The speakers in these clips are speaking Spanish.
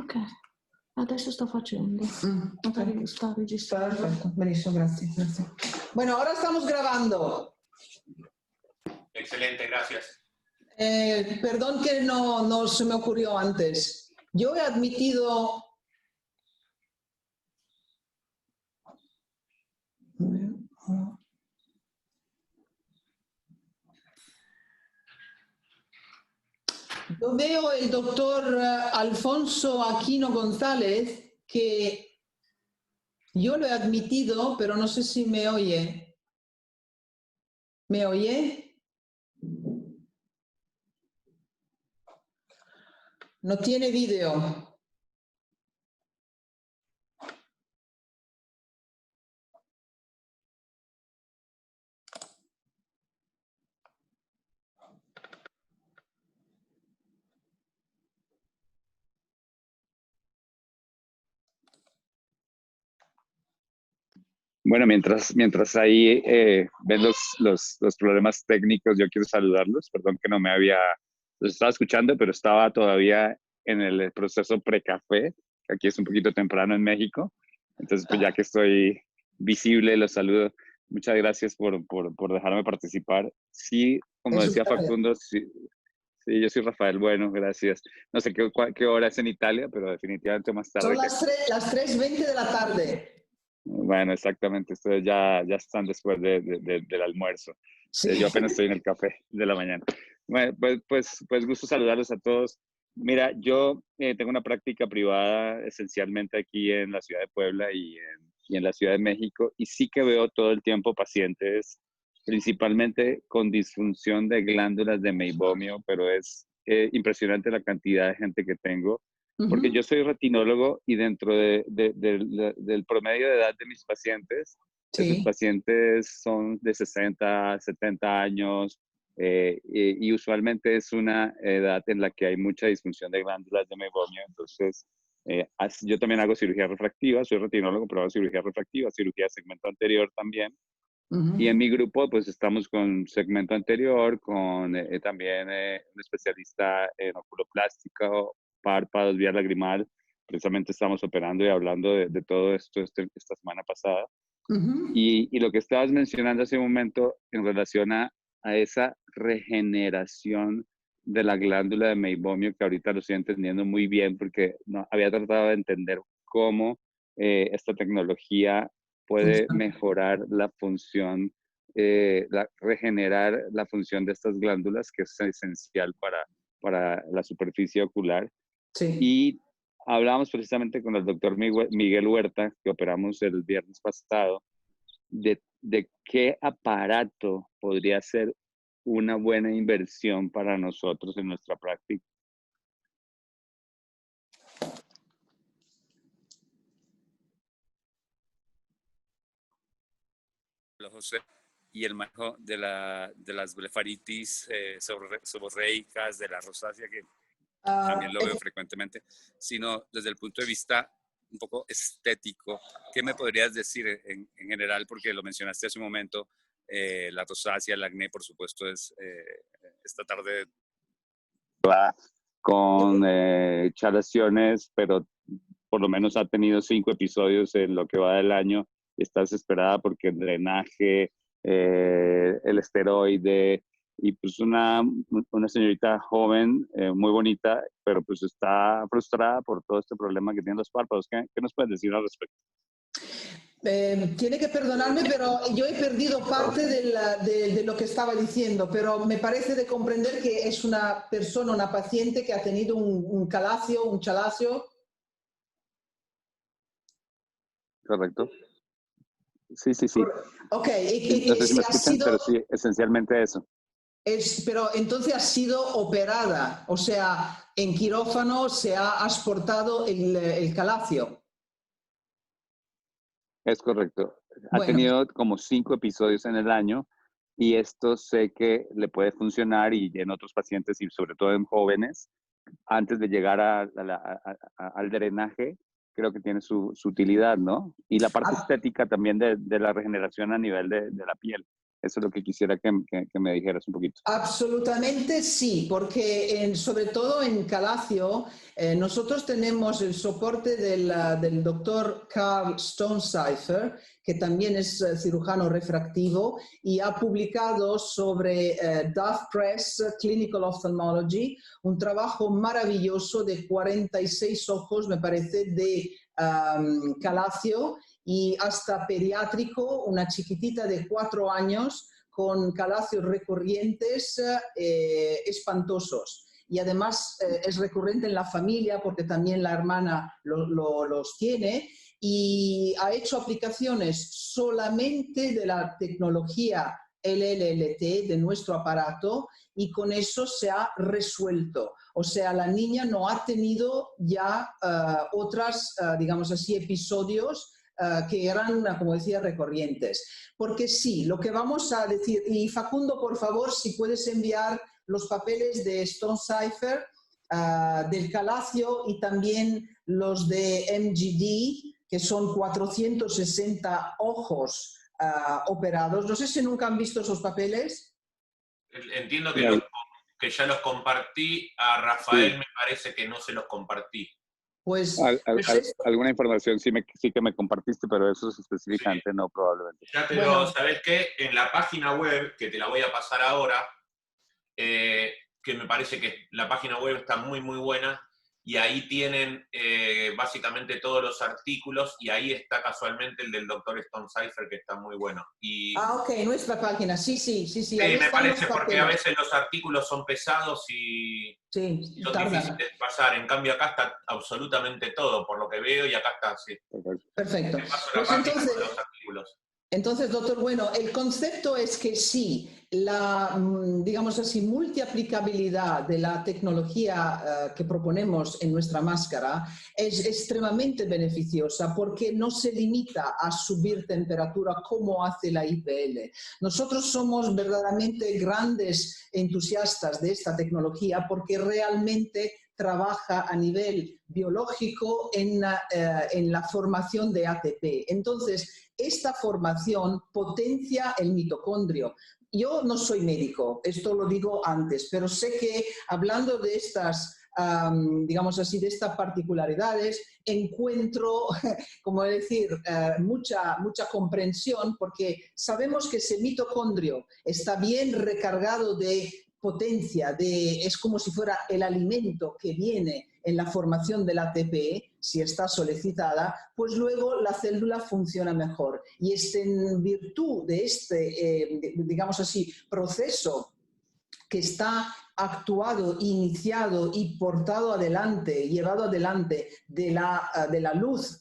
Ok, adesso sto facendo. Ok. Sta registrando. Perfecto, benissimo, grazie, grazie. Bueno, ahora estamos grabando. Excelente, gracias. Perdón que no se me ocurrió antes. Yo he admitido... Yo veo el doctor Alfonso Aquino González, que yo lo he admitido, pero no sé si me oye. ¿Me oye? No tiene vídeo. Bueno, mientras ahí ven los problemas técnicos, yo quiero saludarlos. Perdón que no los estaba escuchando, pero estaba todavía en el proceso pre-café. Aquí es un poquito temprano en México. Entonces, pues ya que estoy visible, los saludo. Muchas gracias por dejarme participar. Sí, como decía Facundo, sí, sí, yo soy Rafael Bueno, gracias. No sé qué hora es en Italia, pero definitivamente más tarde. Son las 3:20 de la tarde. Bueno, exactamente. Ustedes ya están después del almuerzo. Sí. Yo apenas estoy en el café de la mañana. Bueno, pues gusto saludarlos a todos. Mira, yo tengo una práctica privada esencialmente aquí en la ciudad de Puebla y en la Ciudad de México, y sí que veo todo el tiempo pacientes, principalmente con disfunción de glándulas de meibomio, pero es impresionante la cantidad de gente que tengo. Porque yo soy retinólogo y dentro del promedio de edad de mis pacientes, Sí. esos pacientes son de 60, 70 años y usualmente es una edad en la que hay mucha disfunción de glándulas de meibomio. Entonces, yo también hago cirugía refractiva, soy retinólogo, pero hago cirugía refractiva, cirugía de segmento anterior también. Y en mi grupo, pues estamos con segmento anterior, con también un especialista en oculoplástico, párpados, vía lagrimal. Precisamente estamos operando y hablando de todo esto esta semana pasada. Y lo que estabas mencionando hace un momento en relación a esa regeneración de la glándula de meibomio, que ahorita lo estoy entendiendo muy bien porque no había tratado de entender cómo esta tecnología puede mejorar la función, regenerar la función de estas glándulas, que es esencial para la superficie ocular. Sí. Y hablábamos precisamente con el doctor Miguel Huerta, que operamos el viernes pasado, de qué aparato podría ser una buena inversión para nosotros en nuestra práctica. José, y el manejo de las blefaritis seborreicas, de la rosácea, que también lo veo frecuentemente, sino desde el punto de vista un poco estético. ¿Qué me podrías decir en general? Porque lo mencionaste hace un momento, la rosácea, el acné, por supuesto, es esta tarde con chalaciones, pero por lo menos ha tenido 5 episodios en lo que va del año. Está desesperada porque el drenaje, el esteroide, y pues una señorita joven, muy bonita, pero pues está frustrada por todo este problema que tienen los párpados. ¿Qué nos puedes decir al respecto? Tiene que perdonarme, pero yo he perdido parte de lo que estaba diciendo, pero me parece de comprender que es una persona, una paciente que ha tenido un chalacio. Correcto. Sí. Ok, No sé si me escuchan, pero sí, esencialmente eso. Pero entonces ha sido operada, o sea, en quirófano se ha asportado el calacio. Es correcto. Ha tenido como 5 episodios en el año y esto sé que le puede funcionar y en otros pacientes y sobre todo en jóvenes, antes de llegar al drenaje, creo que tiene su utilidad, ¿no? Y la parte estética también de la regeneración a nivel de la piel. Eso es lo que quisiera que me dijeras un poquito. Absolutamente sí, porque sobre todo en Calacio nosotros tenemos el soporte del doctor Carl Stonecipher, que también es cirujano refractivo y ha publicado sobre Duff Press Clinical Ophthalmology, un trabajo maravilloso de 46 ojos, me parece, de Calacio y hasta pediátrico, una chiquitita de 4 años, con calacios recurrentes espantosos. Y además es recurrente en la familia porque también la hermana los tiene y ha hecho aplicaciones solamente de la tecnología LLLT de nuestro aparato y con eso se ha resuelto. O sea, la niña no ha tenido ya otras, digamos así, episodios que eran, como decía, recurrentes. Porque sí, lo que vamos a decir, y Facundo, por favor, si puedes enviar los papeles de Stonecipher, del Calacio y también los de MGD, que son 460 ojos operados. No sé si nunca han visto esos papeles. Entiendo que ya los compartí, a Rafael sí. Me parece que no se los compartí. Pues, alguna información sí que me compartiste, pero eso es específicamente sí. No, probablemente. Ya, pero ¿sabes qué? En la página web, que te la voy a pasar ahora, que me parece que la página web está muy, muy buena, y ahí tienen básicamente todos los artículos, y ahí está casualmente el del doctor Stonecipher, que está muy bueno. Y, ok, nuestra página, sí. Sí, me parece porque a veces los artículos son pesados y son difíciles de pasar. En cambio acá está absolutamente todo, por lo que veo, y acá está, sí. Perfecto. Te paso la página con los artículos. Entonces, doctor, bueno, el concepto es que sí, la, digamos así, multiaplicabilidad de la tecnología que proponemos en nuestra máscara es extremadamente beneficiosa porque no se limita a subir temperatura como hace la IPL. Nosotros somos verdaderamente grandes entusiastas de esta tecnología porque realmente trabaja a nivel biológico en la formación de ATP. Entonces, esta formación potencia el mitocondrio. Yo no soy médico, esto lo digo antes, pero sé que hablando de estas, digamos así, de estas particularidades, encuentro, como decir, mucha comprensión porque sabemos que ese mitocondrio está bien recargado de potencia, es como si fuera el alimento que viene en la formación del ATP, si está solicitada, pues luego la célula funciona mejor. Y es en virtud de este, digamos así, proceso que está actuado, iniciado y portado adelante, llevado adelante de la luz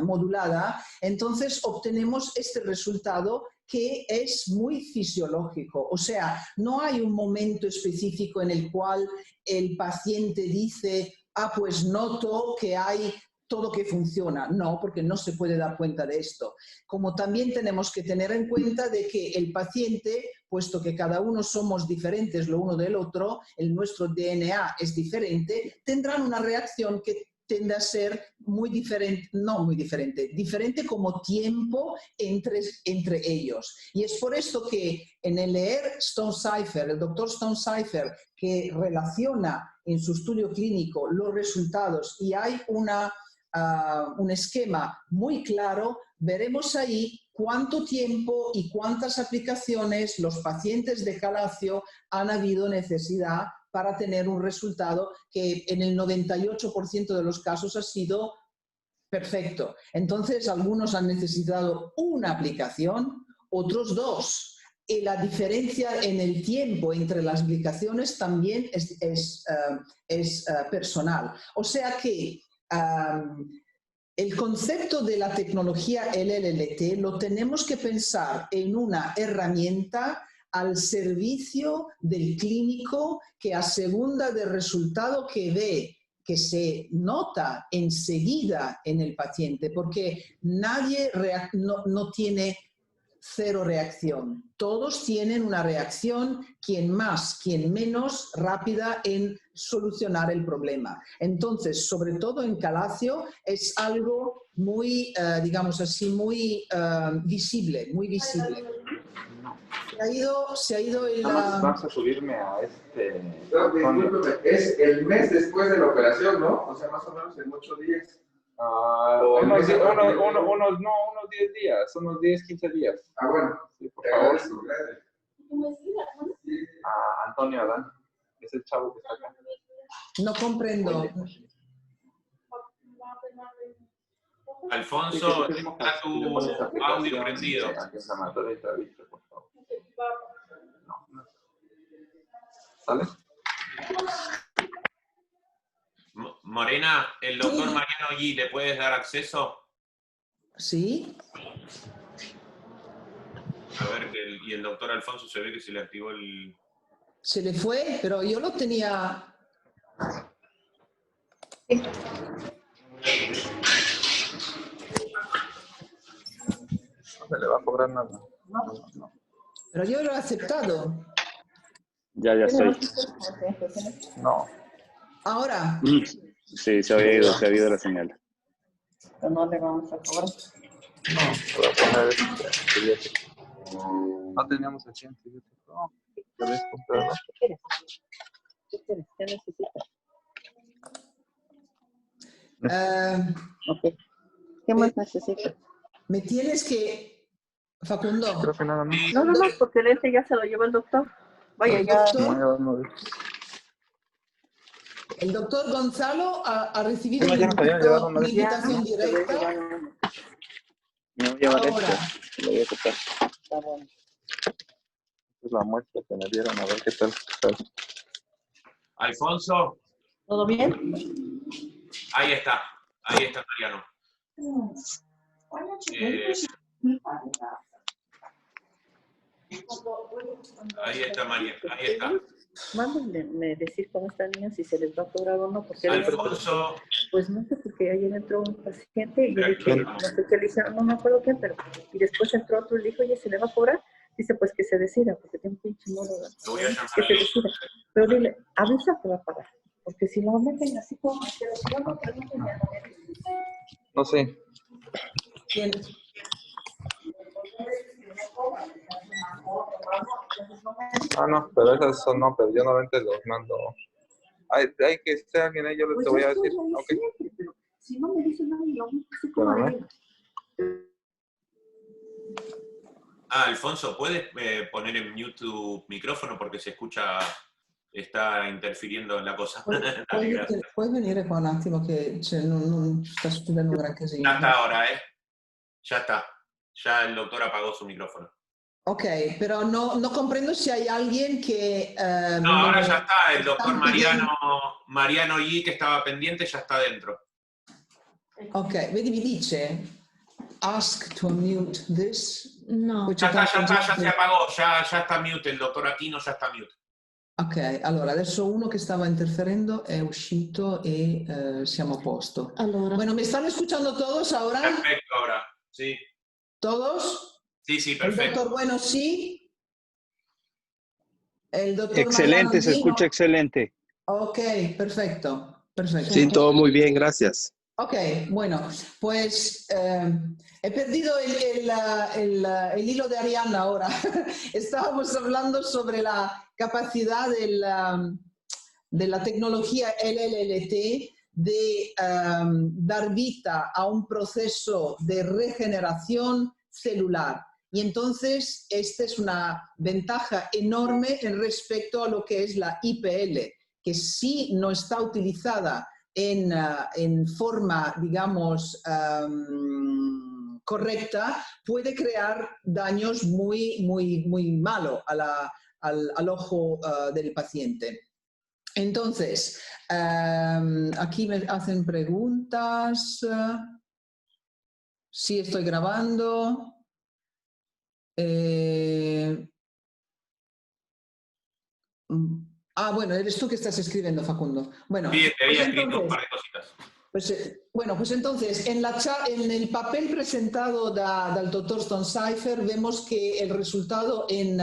modulada, entonces obtenemos este resultado que es muy fisiológico. O sea, no hay un momento específico en el cual el paciente dice, pues noto que hay todo que funciona. No, porque no se puede dar cuenta de esto. Como también tenemos que tener en cuenta de que el paciente, puesto que cada uno somos diferentes lo uno del otro, nuestro DNA es diferente, tendrán una reacción que tiende a ser muy diferente, no muy diferente, diferente como tiempo entre ellos. Y es por esto que en el leer Stonecipher, el doctor Stonecipher, que relaciona en su estudio clínico los resultados y hay un esquema muy claro, veremos ahí cuánto tiempo y cuántas aplicaciones los pacientes de Calacio han habido necesidad para tener un resultado que en el 98% de los casos ha sido perfecto. Entonces, algunos han necesitado una aplicación, otros 2. Y la diferencia en el tiempo entre las aplicaciones también es personal. O sea que el concepto de la tecnología LLT lo tenemos que pensar en una herramienta al servicio del clínico que a segunda del resultado que ve, que se nota enseguida en el paciente, porque nadie no tiene cero reacción. Todos tienen una reacción, quien más, quien menos, rápida en solucionar el problema. Entonces, sobre todo en Calacio, es algo muy, digamos así, muy visible, muy visible. Se ha ido el... Vamos a subirme a este... No, discúlpeme, es el mes después de la operación, ¿no? O sea, más o menos en 8 días. O el mes de unos 10 días, unos 10, 15 días. Ah, bueno. Sí, por Te favor. agradezco, gracias. A Antonio Adán, es el chavo que está acá. No comprendo. Alfonso, está tu audio prendido. Aquí en San Antonio y te aviso, por favor. No. ¿Sale? Morena, el doctor Mariano Gui, ¿le puedes dar acceso? ¿Sí? A ver, y el doctor Alfonso se ve que se le activó el... Se le fue, pero yo lo tenía... No se le va a cobrar nada. No. Pero yo lo he aceptado. Ya estoy. No. Ahora, Sí, se había ido la señal. Pero no le vamos a cobrar. No, voy a poner antibiótico. No teníamos aquí antibiótico. No, ¿querés comprarlo? ¿Qué quieres? ¿Qué necesitas? Ok. ¿Qué más necesitas? me tienes que... Facundo, Creo que nada más. No, porque el ente ya se lo llevó el doctor. Vaya, el ya. doctor, el doctor Gonzalo ha recibido Ya nos habían llevado una una vez. invitación te voy a directa. llevar uno. Me voy a llevar Ahora. este. Lo voy a ocupar. Está bueno. Es la muestra que me dieron, a ver qué tal. Alfonso, ¿Todo bien? ahí está Mariano. Ahí está Mariano, ahí está. Mándenme decir cómo están niños, si se les va a cobrar o no, porque Alfonso, pues no sé, porque ayer entró un paciente y yo dije, ¿Quién? no sé qué le hicieron, no me acuerdo quién, pero y después entró otro y le dijo, oye, ¿se le va a cobrar? Dice, pues que se decida, porque tiene un pinche modo, te voy a llamar que se a decida. Pero dile, avisa que va a pagar, porque si lo meten así como que yo no pregunto, ya no me dicen. No sé. ¿Quién? No, pero esas son no, pero yo normalmente los mando. Hay que estar alguien ahí, yo Pues te voy a yo decir. estoy ahí Ok. siempre, pero si no me dicen nada, lo mismo así como Espérame. Alfonso, ¿puedes poner en mute tu micrófono porque se escucha, está interfiriendo en la cosa? Dale, gracias. Puoi venire qua un attimo che non sta succedendo un gran casino. Ya está ahora, Ya está. Ya el doctor apagó su micrófono. Ok, pero no comprendo si hay alguien que... No, ahora ya está. El doctor están pidiendo- Mariano Gui, que estaba pendiente, ya está dentro. Ok, vedi, mi dice, ask to unmute this. No. Poi Ya c'è está, tanta ya gente- se apagó. Ya está mute. El doctor Aquino ya está mute. Ok, allora adesso uno che stava interferendo è uscito e siamo a posto. Allora, Bueno, ¿me están escuchando todos ahora? Perfecto ahora. Sí, ¿Todos? sí, El perfecto. doctor Bueno sí. El doctor Excelente, Mariano se Gui, escucha no. excelente. Ok, perfecto. Perfecto. Sí, todo muy bien, gracias. Ok, bueno, pues he perdido el hilo de Arianna ahora. Estábamos hablando sobre la capacidad de la tecnología LLT de dar vida a un proceso de regeneración celular. Y entonces, esta es una ventaja enorme en respecto a lo que es la IPL, que sí no está utilizada en forma, digamos, correcta, puede crear daños muy malos al ojo del paciente. Entonces, aquí me hacen preguntas. Sí, estoy grabando. Bueno, eres tú que estás escribiendo, Facundo. Bueno, Sí, te había pues escrito un entonces, par de cositas. pues entonces, en el papel presentado del doctor Stonecipher vemos que el resultado en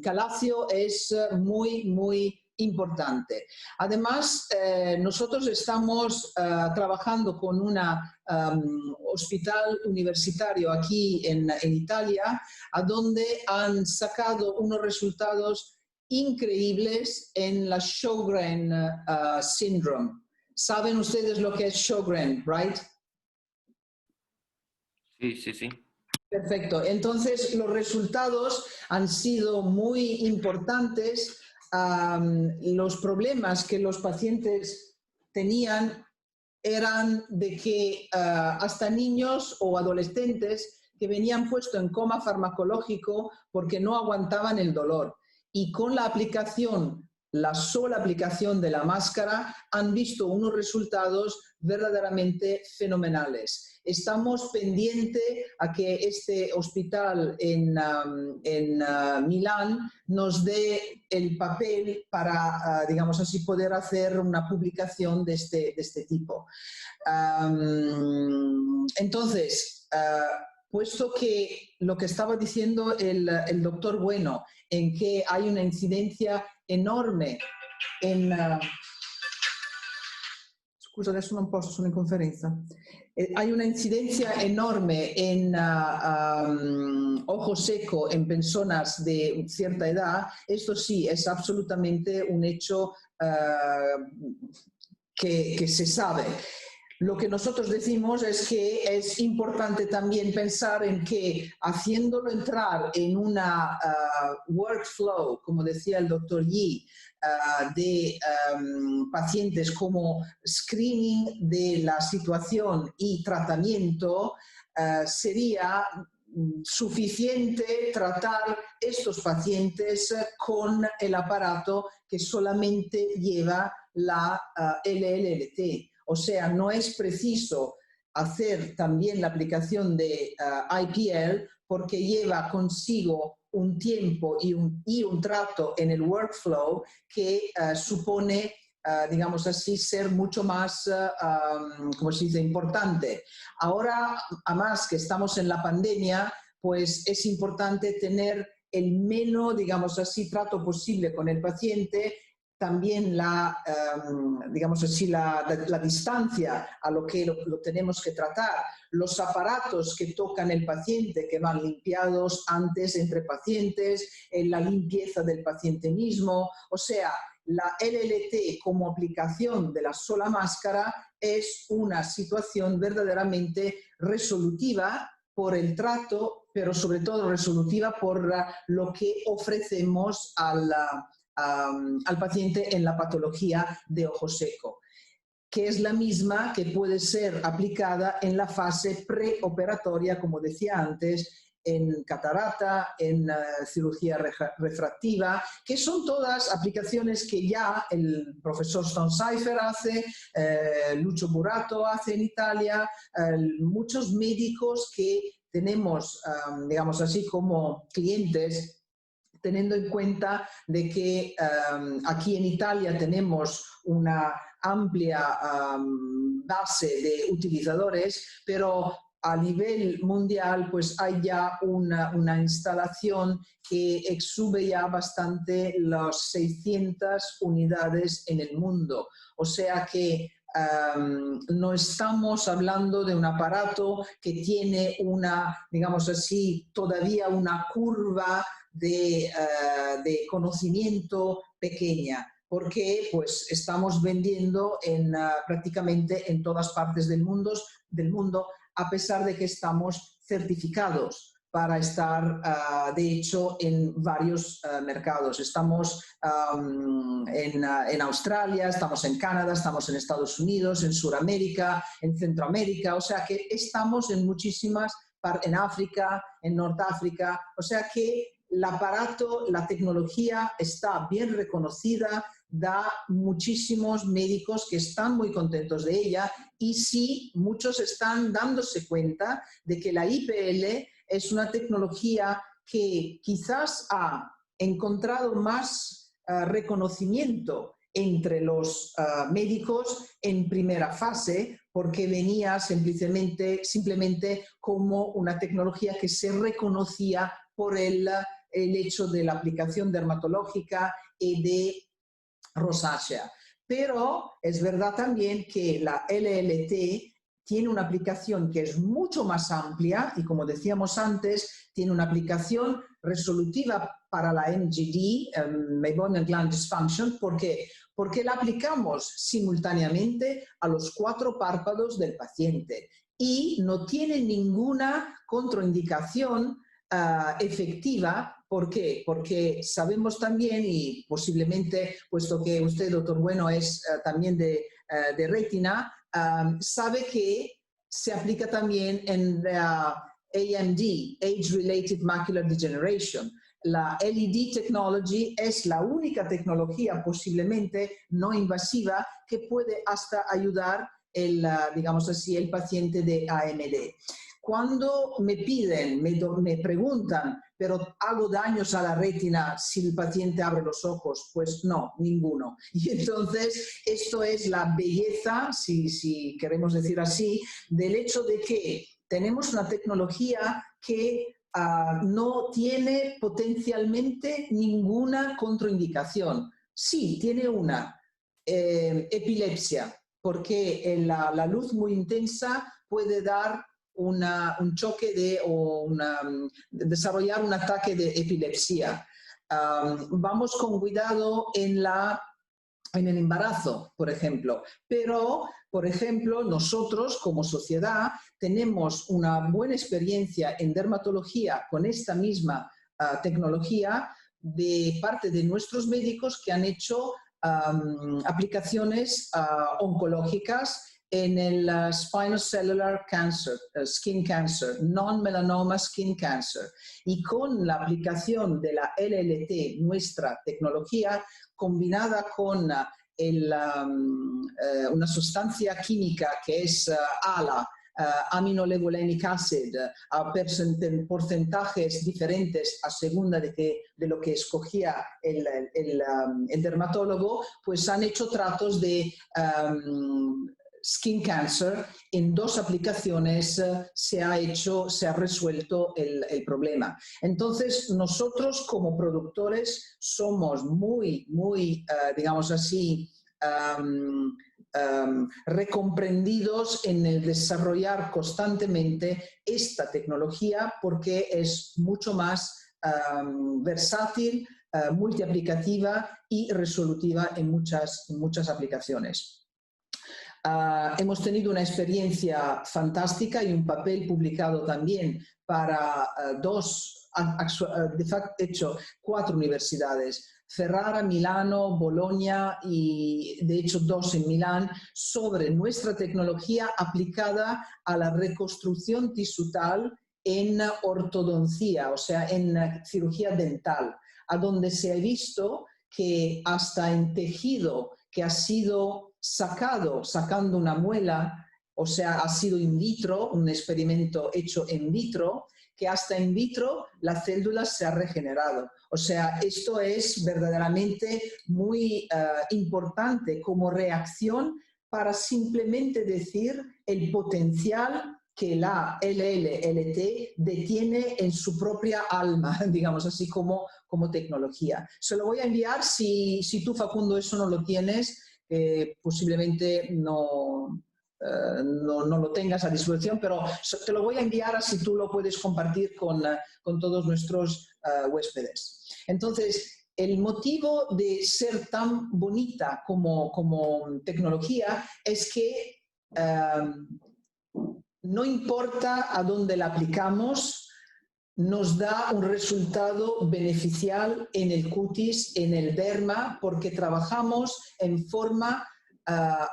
Calacio es muy importante. Además, nosotros estamos trabajando con un hospital universitario aquí en Italia, a donde han sacado unos resultados increíbles en la Sjögren syndrome. ¿Saben ustedes lo que es Sjögren, right? Sí, sí, sí. Perfecto. Entonces, los resultados han sido muy importantes. Los problemas que los pacientes tenían eran de que hasta niños o adolescentes que venían puestos en coma farmacológico porque no aguantaban el dolor. Y con la aplicación, la sola aplicación de la máscara, han visto unos resultados verdaderamente fenomenales. Estamos pendientes a que este hospital en Milán nos dé el papel para, digamos así, poder hacer una publicación de este tipo. Entonces, puesto que lo que estaba diciendo el doctor Bueno, en que hay una incidencia enorme in... scusa, adesso non posso, sono in conferenza. Hay una incidencia enorme en ojo seco en personas de cierta edad. Esto sí, es absolutamente un hecho que se sabe. Lo que nosotros decimos es que es importante también pensar en que haciéndolo entrar en una workflow, como decía el doctor Yi, de pacientes como screening de la situación y tratamiento, sería suficiente tratar estos pacientes con el aparato que solamente lleva la LLLT. O sea, no es preciso hacer también la aplicación de IPL porque lleva consigo un tiempo y un trato en el workflow que supone, digamos así, ser mucho más, como se dice, importante. Ahora, además que estamos en la pandemia, pues es importante tener el menos, digamos así, trato posible con el paciente. También digamos así, la distancia a lo que lo tenemos que tratar, los aparatos que tocan el paciente, que van limpiados antes entre pacientes, la limpieza del paciente mismo. O sea, la LLT como aplicación de la sola máscara es una situación verdaderamente resolutiva por el trato, pero sobre todo resolutiva por lo que ofrecemos al paciente en la patología de ojo seco, que es la misma que puede ser aplicada en la fase preoperatoria, como decía antes, en catarata, en cirugía refractiva, que son todas aplicaciones que ya el profesor Stoncypher hace, Lucio Burato hace en Italia, muchos médicos que tenemos, digamos así, como clientes, teniendo en cuenta de que aquí en Italia tenemos una amplia base de utilizadores, pero a nivel mundial pues hay ya una instalación que exube ya bastante las 600 unidades en el mundo. O sea que no estamos hablando de un aparato que tiene una, digamos así, todavía una curva de conocimiento pequeña, porque pues estamos vendiendo prácticamente en todas partes del mundo, a pesar de que estamos certificados para estar, de hecho, en varios mercados. Estamos en Australia, estamos en Canadá, estamos en Estados Unidos, en Sudamérica, en Centroamérica, o sea que estamos en muchísimas, en África, en Norteáfrica, o sea que el aparato, la tecnología está bien reconocida, da muchísimos médicos que están muy contentos de ella y sí, muchos están dándose cuenta de que la IPL es una tecnología que quizás ha encontrado más reconocimiento entre los médicos en primera fase, porque venía simplemente como una tecnología que se reconocía por el hecho de la aplicación dermatológica y de rosácea. Pero es verdad también que la LLT tiene una aplicación que es mucho más amplia y, como decíamos antes, tiene una aplicación resolutiva para la MGD, Meibomian Gland Dysfunction. ¿Por qué? Porque la aplicamos simultáneamente a los 4 párpados del paciente y no tiene ninguna contraindicación efectiva. ¿Por qué? Porque sabemos también, y posiblemente, puesto que usted, doctor Bueno, es también de retina, sabe que se aplica también en AMD, Age-Related Macular Degeneration. La LED technology es la única tecnología posiblemente no invasiva que puede hasta ayudar digamos así, el paciente de AMD. Cuando me piden, me preguntan, pero ¿hago daños a la retina si el paciente abre los ojos? Pues no, ninguno. Y entonces esto es la belleza, si queremos decir así, del hecho de que tenemos una tecnología que no tiene potencialmente ninguna contraindicación. Sí, tiene una, epilepsia, porque la luz muy intensa puede dar un choque o desarrollar un ataque de epilepsia. Vamos con cuidado en el embarazo, por ejemplo. Pero, por ejemplo, nosotros como sociedad tenemos una buena experiencia en dermatología con esta misma tecnología de parte de nuestros médicos que han hecho aplicaciones oncológicas en el spinal cellular cancer, skin cancer, non-melanoma skin cancer. Y con la aplicación de la LLT, nuestra tecnología, combinada con una sustancia química que es ALA, aminolevulinic acid, a porcentajes diferentes a segunda de lo que escogía el dermatólogo, pues han hecho tratos de skin cancer. En 2 aplicaciones se ha resuelto el problema. Entonces, nosotros como productores somos muy, digamos así, recomprendidos en el desarrollar constantemente esta tecnología porque es mucho más versátil, multiaplicativa y resolutiva en muchas aplicaciones. Hemos tenido una experiencia fantástica y un papel publicado también para 4 universidades, Ferrara, Milano, Bolonia y de hecho 2 en Milán, sobre nuestra tecnología aplicada a la reconstrucción tisutal en ortodoncia, o sea, en cirugía dental, a donde se ha visto que hasta en tejido que ha sido sacando una muela, o sea, ha sido in vitro, un experimento hecho in vitro, que hasta in vitro la célula se ha regenerado. O sea, esto es verdaderamente muy importante como reacción para simplemente decir el potencial que la LLT detiene en su propia alma, digamos así, como tecnología. Se lo voy a enviar, si tú, Facundo, eso no lo tienes, posiblemente no lo tengas a disposición, pero te lo voy a enviar así tú lo puedes compartir con todos nuestros huéspedes. Entonces, el motivo de ser tan bonita como tecnología es que no importa a dónde la aplicamos, nos da un resultado beneficial en el cutis, en el derma, porque trabajamos en forma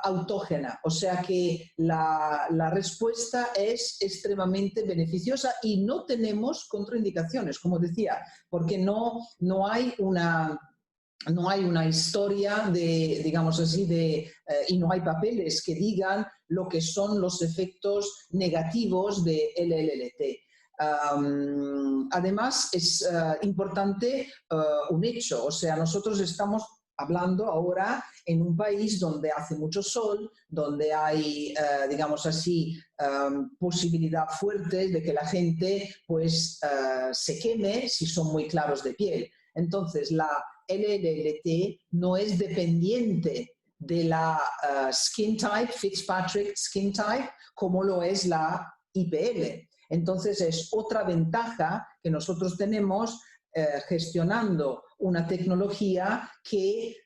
autógena, o sea que la respuesta es extremadamente beneficiosa y no tenemos contraindicaciones, como decía, porque no hay una historia digamos así, y no hay papeles que digan lo que son los efectos negativos de LLT. Además, es importante un hecho, o sea, nosotros estamos hablando ahora en un país donde hace mucho sol, donde hay, digamos así, posibilidad fuerte de que la gente pues, se queme si son muy claros de piel. Entonces, LLT no es dependiente de la skin type, Fitzpatrick skin type, como lo es la IPL. Entonces es otra ventaja que nosotros tenemos gestionando una tecnología que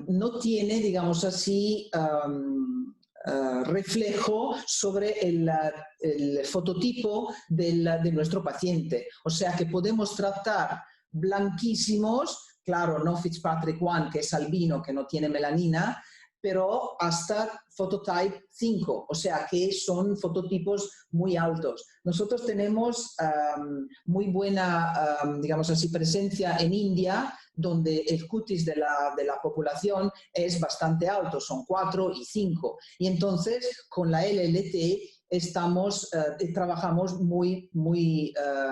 no tiene, digamos así, reflejo sobre el fototipo de nuestro paciente. O sea que podemos tratar blanquísimos, claro, no Fitzpatrick 1, que es albino, que no tiene melanina, pero hasta Phototype 5, o sea que son fototipos muy altos. Nosotros tenemos muy buena, digamos así, presencia en India, donde el cutis de la población es bastante alto, son 4 y 5. Y entonces con la LLT trabajamos muy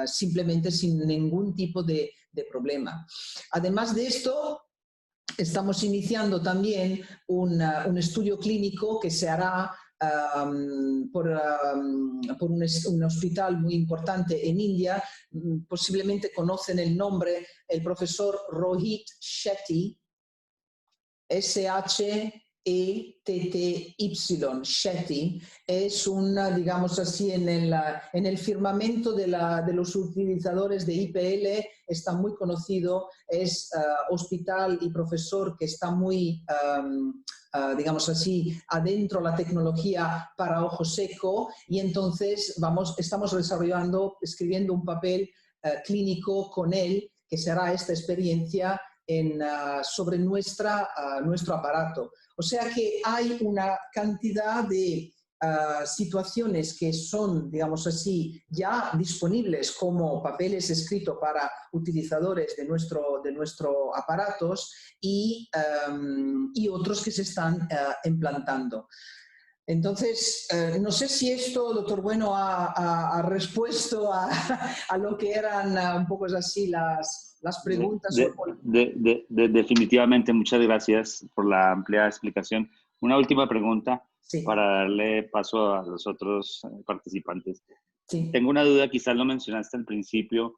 simplemente sin ningún tipo de problema. Además de esto, estamos iniciando también un estudio clínico que se hará por un hospital muy importante en India. Posiblemente conocen el nombre, el profesor Rohit Shetty, S-H-E-T-T-Y, Shetty, es digamos así, en el firmamento de los utilizadores de IPL, está muy conocido, es hospital y profesor que está muy, digamos así, adentro la tecnología para ojo seco, y entonces estamos escribiendo un papel clínico con él, que será esta experiencia sobre nuestro aparato. O sea que hay una cantidad de situaciones que son, digamos así, ya disponibles como papeles escritos para utilizadores de nuestro aparatos y otros que se están implantando. Entonces, no sé si esto, doctor Bueno, ha respuesto a lo que eran un poco así las preguntas. Definitivamente, muchas gracias por la amplia explicación. Una última pregunta para darle paso a los otros participantes. Sí. Tengo una duda, quizás lo mencionaste al principio.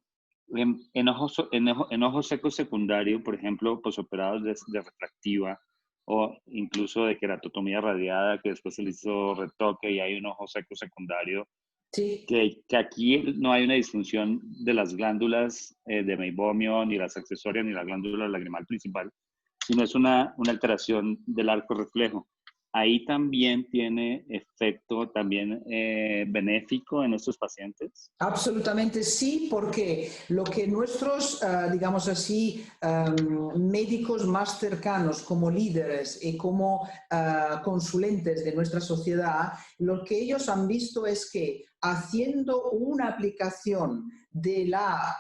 En ojo seco secundario, por ejemplo, posoperados de refractiva o incluso de queratotomía radiada, que después se le hizo retoque y hay un ojo seco secundario. Sí. Que aquí no hay una disfunción de las glándulas de Meibomian, ni las accesorias, ni la glándula lagrimal principal, sino es una alteración del arco reflejo. ¿Ahí también tiene efecto benéfico en estos pacientes? Absolutamente sí, porque lo que nuestros, digamos así, médicos más cercanos como líderes y como consulentes de nuestra sociedad, lo que ellos han visto es que haciendo una aplicación de la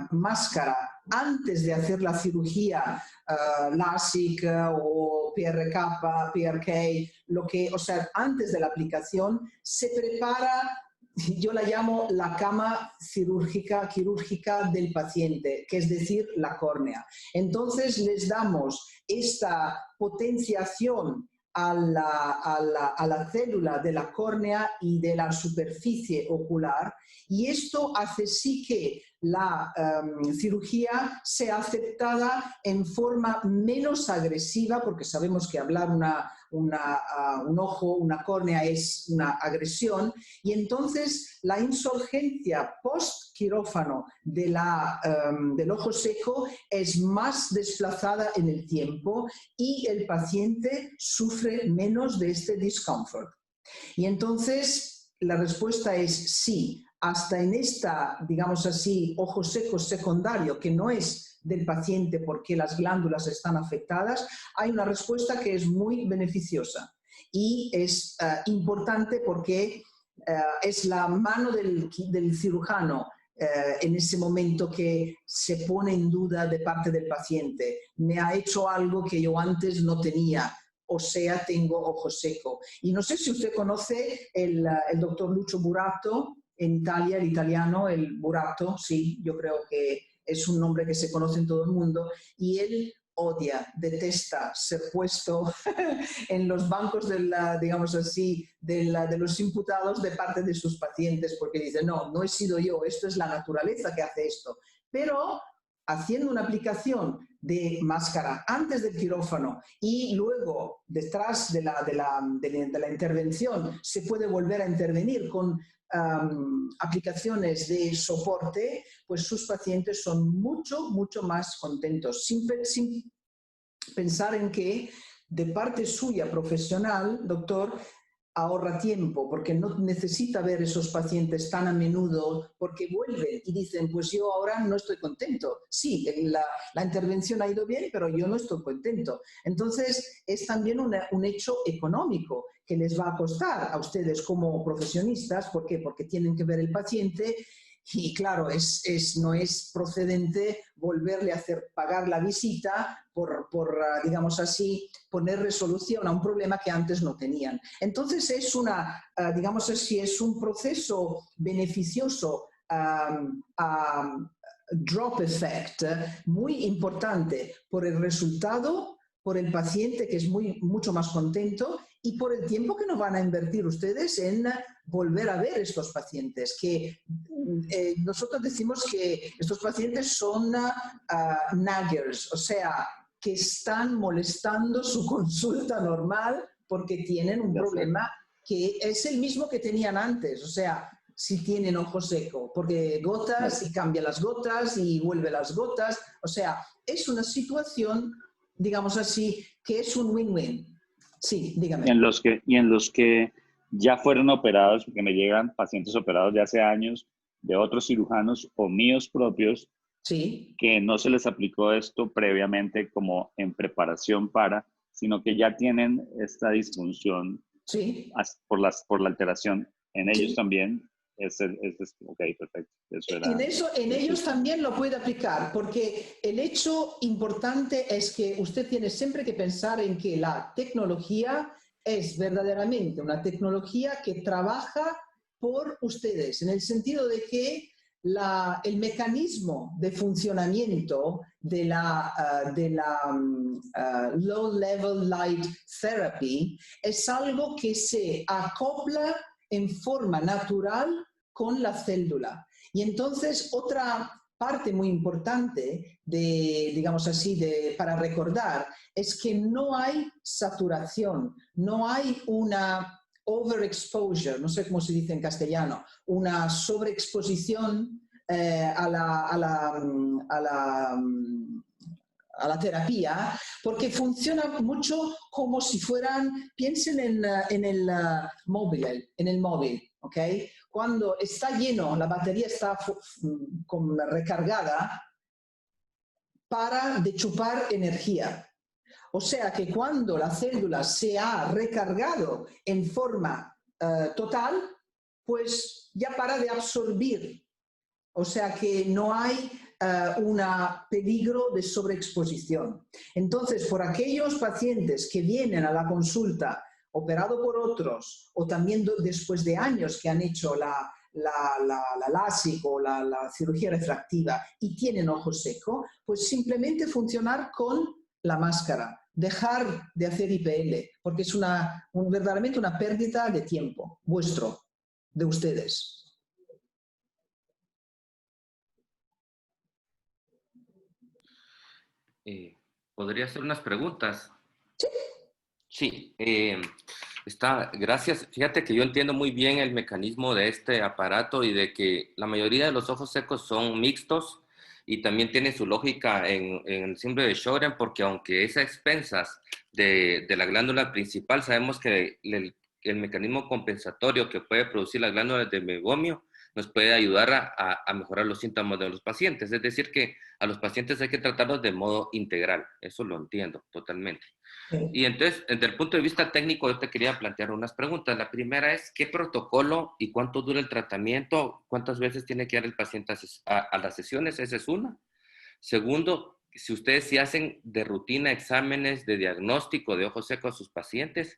máscara antes de hacer la cirugía LASIK o PRK, PRK, o sea, antes de la aplicación se prepara, yo la llamo la cama quirúrgica del paciente, que es decir, la córnea. Entonces les damos esta potenciación a la célula de la córnea y de la superficie ocular, y esto hace sí que la cirugía sea aceptada en forma menos agresiva, porque sabemos que hablar un ojo, una córnea es una agresión, y entonces la insurgencia post-quirófano del ojo seco es más desplazada en el tiempo y el paciente sufre menos de este discomfort. Y entonces la respuesta es sí. Hasta en esta, digamos así, ojo seco secundario, que no es del paciente porque las glándulas están afectadas, hay una respuesta que es muy beneficiosa y es importante porque es la mano del cirujano en ese momento que se pone en duda de parte del paciente. Me ha hecho algo que yo antes no tenía, o sea, tengo ojo seco. Y no sé si usted conoce el doctor Lucio Burato en Italia, el italiano, el Burato, sí, yo creo que es un nombre que se conoce en todo el mundo, y él detesta ser puesto en los bancos digamos así, de los imputados de parte de sus pacientes, porque dice, no he sido yo, esto es la naturaleza que hace esto. Pero haciendo una aplicación de máscara antes del quirófano y luego detrás de la intervención se puede volver a intervenir con aplicaciones de soporte, pues sus pacientes son mucho más contentos. Sin pensar en que de parte suya profesional, doctor, ahorra tiempo, porque no necesita ver esos pacientes tan a menudo, porque vuelven y dicen, pues yo ahora no estoy contento. Sí, la intervención ha ido bien, pero yo no estoy contento. Entonces, es también un hecho económico que les va a costar a ustedes como profesionistas. ¿Por qué? Porque tienen que ver el paciente y, claro, no es procedente volverle a hacer pagar la visita por digamos así, poner resolución a un problema que antes no tenían. Entonces es digamos así, es un proceso beneficioso drop effect muy importante por el resultado, por el paciente que es mucho más contento y por el tiempo que nos van a invertir ustedes en volver a ver estos pacientes, que nosotros decimos que estos pacientes son naggers, o sea, que están molestando su consulta normal porque tienen un problema que es el mismo que tenían antes, o sea, si tienen ojo seco, porque gotas y cambia las gotas y vuelve las gotas, o sea, es una situación, digamos así, que es un win-win. Sí, dígame. Y en los que ya fueron operados, porque me llegan pacientes operados de hace años, de otros cirujanos o míos propios, sí, que no se les aplicó esto previamente como en preparación para, sino que ya tienen esta disfunción sí, por la alteración. En ellos sí. también ok, perfecto. En ellos también lo puede aplicar, porque el hecho importante es que usted tiene siempre que pensar en que la tecnología es verdaderamente una tecnología que trabaja por ustedes, en el sentido de que el mecanismo de funcionamiento de la Low Level Light Therapy es algo que se acopla en forma natural con la célula. Y entonces otra parte muy importante digamos así, para recordar es que no hay saturación, no hay una overexposure, no sé cómo se dice en castellano, una sobreexposición a la terapia, porque funciona mucho como si fueran, piensen en el móvil, ¿ok? Cuando está lleno, la batería está recargada, para de chupar energía. O sea que cuando la célula se ha recargado en forma total, pues ya para de absorbir. O sea que no hay un peligro de sobreexposición. Entonces, por aquellos pacientes que vienen a la consulta operado por otros o también después de años que han hecho la LASIK o la cirugía refractiva y tienen ojo seco, pues simplemente funcionar con la máscara, dejar de hacer IPL, porque es verdaderamente una pérdida de tiempo de ustedes. ¿Podría hacer unas preguntas? Sí. Sí, gracias. Fíjate que yo entiendo muy bien el mecanismo de este aparato y de que la mayoría de los ojos secos son mixtos y también tiene su lógica en el síndrome de Sjögren, porque aunque es a expensas de la glándula principal, sabemos que el mecanismo compensatorio que puede producir las glándulas de meiomio nos puede ayudar a mejorar los síntomas de los pacientes. Es decir, que a los pacientes hay que tratarlos de modo integral. Eso lo entiendo totalmente. Y entonces, desde el punto de vista técnico, yo te quería plantear unas preguntas. La primera es, ¿qué protocolo y cuánto dura el tratamiento? ¿Cuántas veces tiene que ir el paciente a las sesiones? Esa es una. Segundo, si ustedes sí hacen de rutina exámenes de diagnóstico de ojos secos a sus pacientes.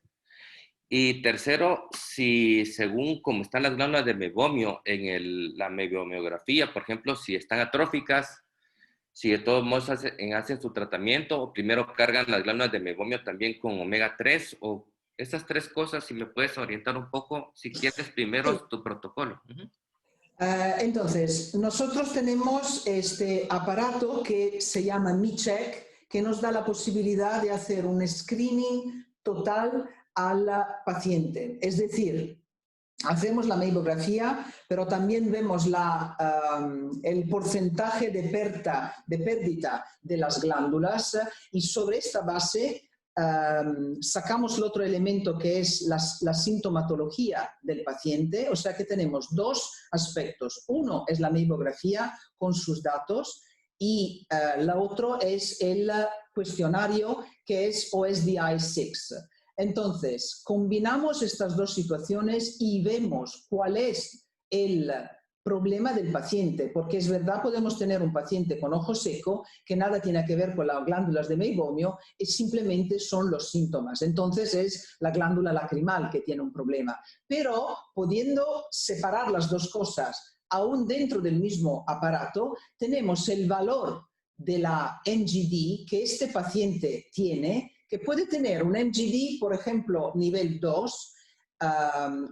Y tercero, si según cómo están las glándulas de meiomio en la meiomiografía, por ejemplo, si están atróficas, si de todos modos hacen su tratamiento o primero cargan las glándulas de meiomio también con omega 3 o estas tres cosas, si me puedes orientar un poco, si quieres primero tu protocolo. Entonces, nosotros tenemos este aparato que se llama MiCheck, que nos da la posibilidad de hacer un screening total al paciente. Es decir, hacemos la mamografía, pero también vemos el porcentaje de pérdida de las glándulas y sobre esta base sacamos el otro elemento que es la sintomatología del paciente, o sea que tenemos dos aspectos. Uno es la mamografía con sus datos y la otra es el cuestionario que es OSDI-6. Entonces, combinamos estas dos situaciones y vemos cuál es el problema del paciente, porque es verdad, podemos tener un paciente con ojo seco que nada tiene que ver con las glándulas de meibomio y simplemente son los síntomas. Entonces es la glándula lacrimal que tiene un problema. Pero pudiendo separar las dos cosas, aún dentro del mismo aparato, tenemos el valor de la MGD que este paciente tiene, que puede tener un MGD, por ejemplo, nivel 2,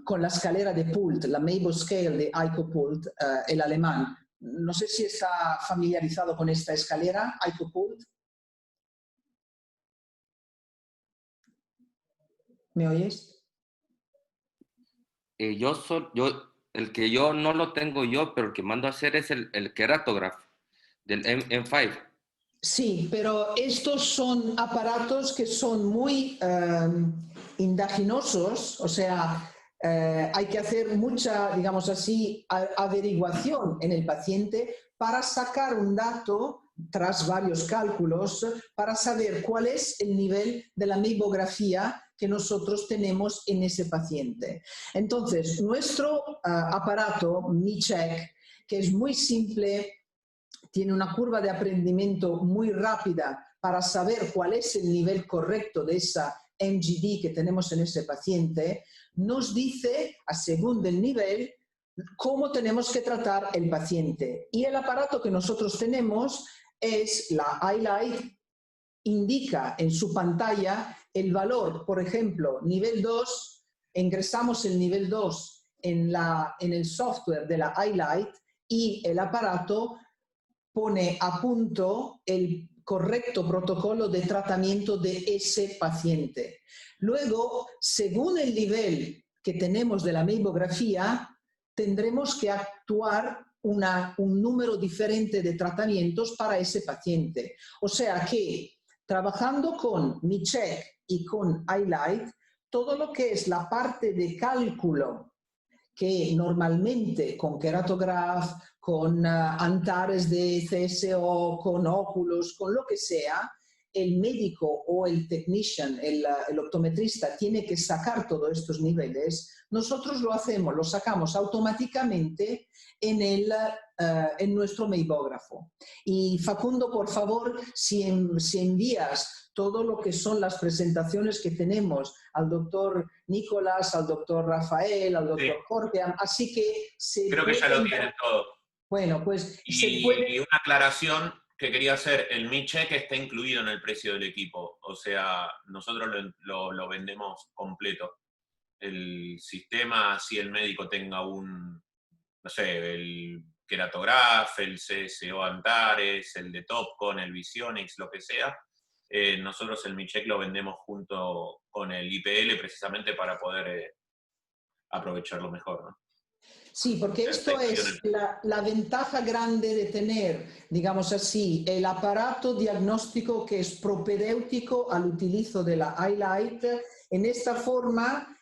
con la escalera de Pult, la Meibo Scale de Heiko Pult, el alemán. No sé si está familiarizado con esta escalera, Heiko Pult. ¿Me oyes? El que yo no lo tengo yo, pero el que mando a hacer es el Keratograph del M5. Sí, pero estos son aparatos que son muy indaginosos, o sea, hay que hacer mucha, digamos así, averiguación en el paciente para sacar un dato tras varios cálculos para saber cuál es el nivel de la mamografía que nosotros tenemos en ese paciente. Entonces, nuestro aparato MiCheck, que es muy simple, tiene una curva de aprendimiento muy rápida para saber cuál es el nivel correcto de esa MGD que tenemos en ese paciente, nos dice, a según del nivel, cómo tenemos que tratar el paciente. Y el aparato que nosotros tenemos es la iLight, indica en su pantalla el valor, por ejemplo, nivel 2, ingresamos el nivel 2 en el software de la iLight y el aparato pone a punto el correcto protocolo de tratamiento de ese paciente. Luego, según el nivel que tenemos de la mamografía, tendremos que actuar un número diferente de tratamientos para ese paciente. O sea que, trabajando con MiCheck y con iLight, todo lo que es la parte de cálculo que normalmente con Keratograph, con Antares de CSO, con Oculus, con lo que sea, el médico o el technician, el optometrista, tiene que sacar todos estos niveles. Nosotros lo hacemos, lo sacamos automáticamente en nuestro meibógrafo. Y Facundo, por favor, si envías todo lo que son las presentaciones que tenemos al doctor Nicolás, al doctor Rafael, al doctor Jorge, así que creo que ya lo tienen todo. Bueno, pues y una aclaración que quería hacer, el MiCheck está incluido en el precio del equipo, o sea, nosotros lo vendemos completo. El sistema, si el médico tenga no sé, el Keratograph, el CSO Antares, el de Topcon, el Visionix, lo que sea, nosotros el MiCheck lo vendemos junto con el IPL precisamente para poder aprovecharlo mejor, ¿no? Sí, porque esto es la ventaja grande de tener, digamos así, el aparato diagnóstico que es propedéutico al utilizo de la iLight. En esta forma,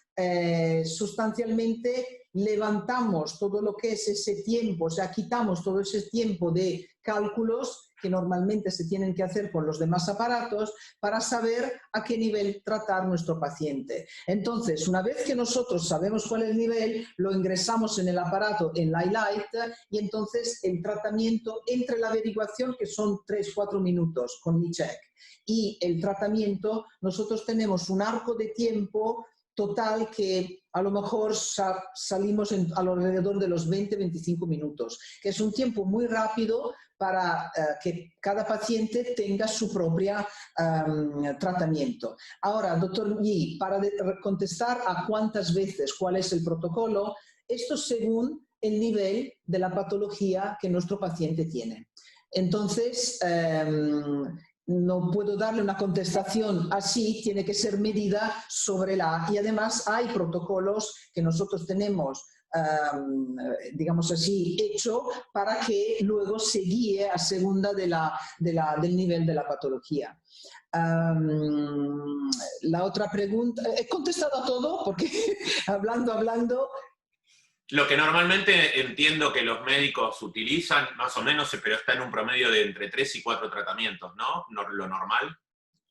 sustancialmente, levantamos todo lo que es ese tiempo, o sea, quitamos todo ese tiempo de cálculos que normalmente se tienen que hacer con los demás aparatos para saber a qué nivel tratar nuestro paciente. Entonces, una vez que nosotros sabemos cuál es el nivel, lo ingresamos en el aparato, en la iLight, y entonces el tratamiento entre la averiguación, que son 3-4 minutos con MiCheck, y el tratamiento, nosotros tenemos un arco de tiempo total que a lo mejor salimos alrededor de los 20-25 minutos, que es un tiempo muy rápido para que cada paciente tenga su propio tratamiento. Ahora, doctor Yi, para contestar a cuántas veces, cuál es el protocolo, esto según el nivel de la patología que nuestro paciente tiene. Entonces, no puedo darle una contestación así, tiene que ser medida sobre la... Y además hay protocolos que nosotros tenemos, digamos así, hecho para que luego se guíe a segunda del nivel de la patología. La otra pregunta... ¿He contestado a todo? Porque hablando... Lo que normalmente entiendo que los médicos utilizan, más o menos, pero está en un promedio de entre 3 y 4 tratamientos, ¿no? Lo normal.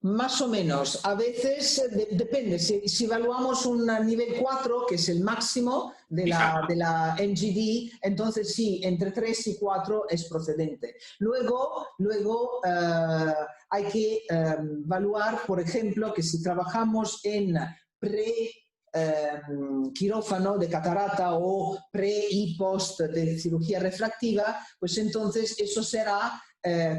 Más o menos. A veces depende. Si evaluamos un nivel 4, que es el máximo de la MGD, entonces sí, entre 3 y 4 es procedente. Luego hay que evaluar, por ejemplo, que si trabajamos en quirófano de catarata o pre y post de cirugía refractiva, pues entonces eso será,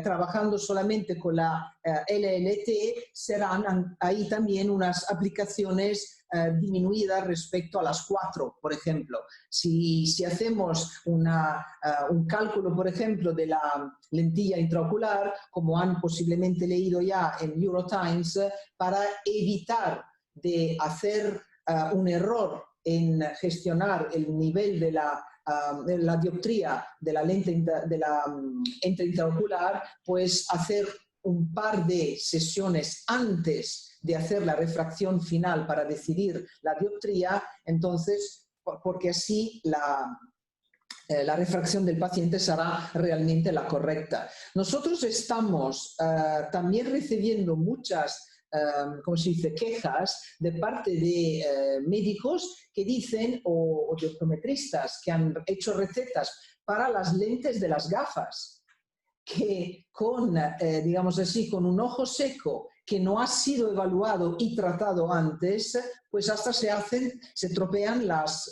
trabajando solamente con la LLT, serán ahí también unas aplicaciones disminuidas respecto a las 4, por ejemplo. Si hacemos un cálculo, por ejemplo, de la lentilla intraocular, como han posiblemente leído ya en Eurotimes, para evitar de hacer un error en gestionar el nivel de la dioptría de la lente intraocular, pues hacer un par de sesiones antes de hacer la refracción final para decidir la dioptría, entonces, porque así la refracción del paciente será realmente la correcta. Nosotros estamos también recibiendo muchas ¿cómo se dice?, quejas de parte de médicos que dicen, o de optometristas que han hecho recetas para las lentes de las gafas, que con, digamos así, con un ojo seco que no ha sido evaluado y tratado antes, pues hasta se tropean las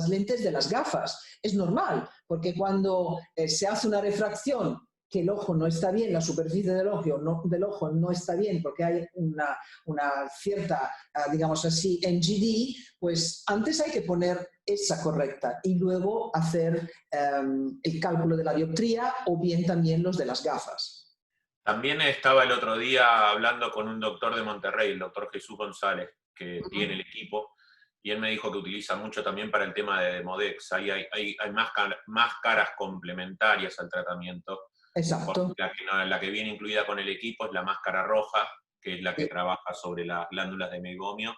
lentes de las gafas. Es normal, porque cuando se hace una refracción que el ojo no está bien, la superficie del ojo no está bien porque hay una cierta, digamos así, MGD, pues antes hay que poner esa correcta y luego hacer el cálculo de la dioptría o bien también los de las gafas. También estaba el otro día hablando con un doctor de Monterrey, el doctor Jesús González, que tiene el equipo, y él me dijo que utiliza mucho también para el tema de Demodex. Ahí hay máscaras complementarias al tratamiento. Exacto. La que viene incluida con el equipo es la máscara roja, que es la que trabaja sobre las glándulas de meibomio,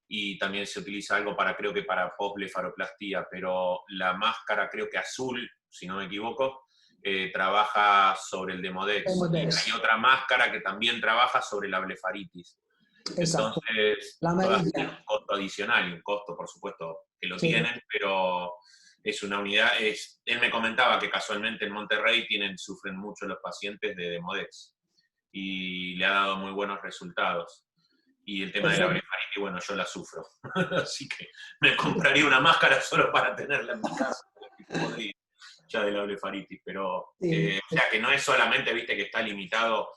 y también se utiliza algo creo que para postblefaroplastía, pero la máscara creo que azul, si no me equivoco, trabaja sobre el Demodex. Y hay otra máscara que también trabaja sobre la blefaritis. Exacto. Entonces, todas tienen un costo adicional, y un costo, por supuesto, que lo tienen, pero es una unidad. Él me comentaba que casualmente en Monterrey sufren mucho los pacientes de Demodex, y le ha dado muy buenos resultados. Y el tema de la blefaritis, bueno, yo la sufro, así que me compraría una máscara solo para tenerla en mi casa, ya de la blefaritis, pero, o sea, que no es solamente, viste, que está limitado.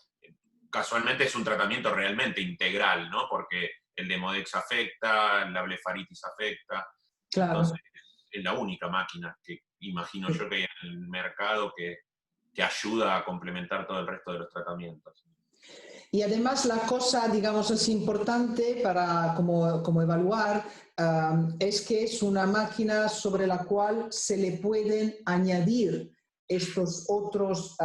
Casualmente es un tratamiento realmente integral, ¿no? Porque el Demodex afecta, la blefaritis afecta. Claro. Entonces, es la única máquina que imagino yo que hay en el mercado que ayuda a complementar todo el resto de los tratamientos. Y además la cosa, digamos así, importante para como evaluar es que es una máquina sobre la cual se le pueden añadir estos otros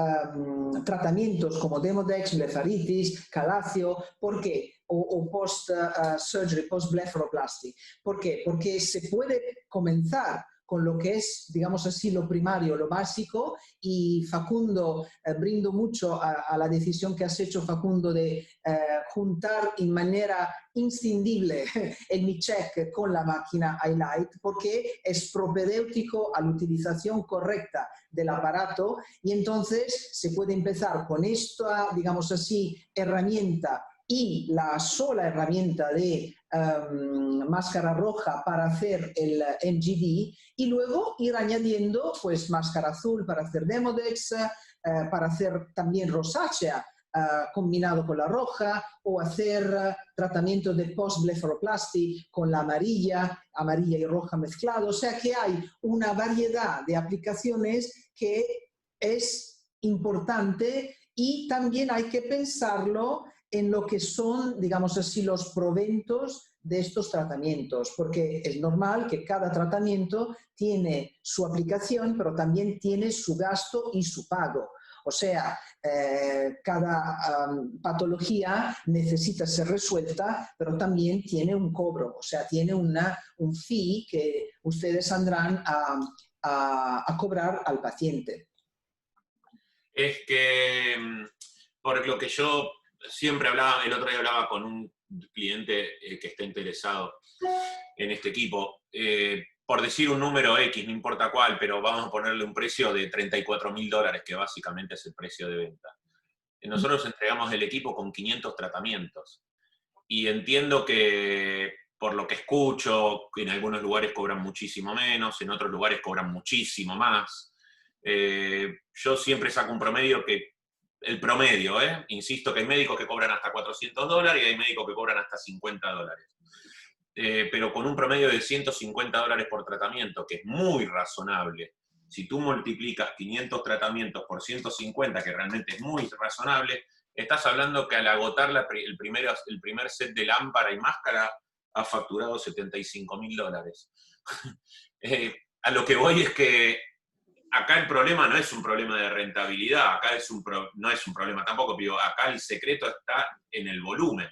tratamientos como Demodex, blefaritis, calacio. ¿Por qué? O post-surgery, post-blefaroplasty. ¿Por qué? Porque se puede comenzar con lo que es, digamos así, lo primario, lo básico, y Facundo, brindo mucho a la decisión que has hecho, Facundo, de juntar en manera inscindible el MiCheck con la máquina iLight, porque es propedéutico a la utilización correcta del aparato, y entonces se puede empezar con esta, digamos así, herramienta y la sola herramienta de máscara roja para hacer el MGD, y luego ir añadiendo pues máscara azul para hacer Demodex, para hacer también rosácea combinado con la roja, o hacer tratamiento de post-blefaroplasty con la amarilla y roja mezclado. O sea que hay una variedad de aplicaciones que es importante, y también hay que pensarlo en lo que son, digamos así, los proventos de estos tratamientos, porque es normal que cada tratamiento tiene su aplicación, pero también tiene su gasto y su pago. O sea, cada patología necesita ser resuelta, pero también tiene un cobro, o sea, tiene un fee que ustedes tendrán a cobrar al paciente. Es que, por lo que yo siempre hablaba, el otro día hablaba con un cliente que está interesado en este equipo, por decir un número X, no importa cuál, pero vamos a ponerle un precio de $34.000, que básicamente es el precio de venta. Nosotros entregamos el equipo con 500 tratamientos, y entiendo que, por lo que escucho, que en algunos lugares cobran muchísimo menos, en otros lugares cobran muchísimo más. Yo siempre saco un promedio el promedio, insisto que hay médicos que cobran hasta $400 y hay médicos que cobran hasta $50. Pero con un promedio de $150 por tratamiento, que es muy razonable. Si tú multiplicas 500 tratamientos por 150, que realmente es muy razonable, estás hablando que al agotar el primer set de lámpara y máscara ha facturado $75.000. A lo que voy es que acá el problema no es un problema de rentabilidad, acá no es un problema tampoco, pero acá el secreto está en el volumen.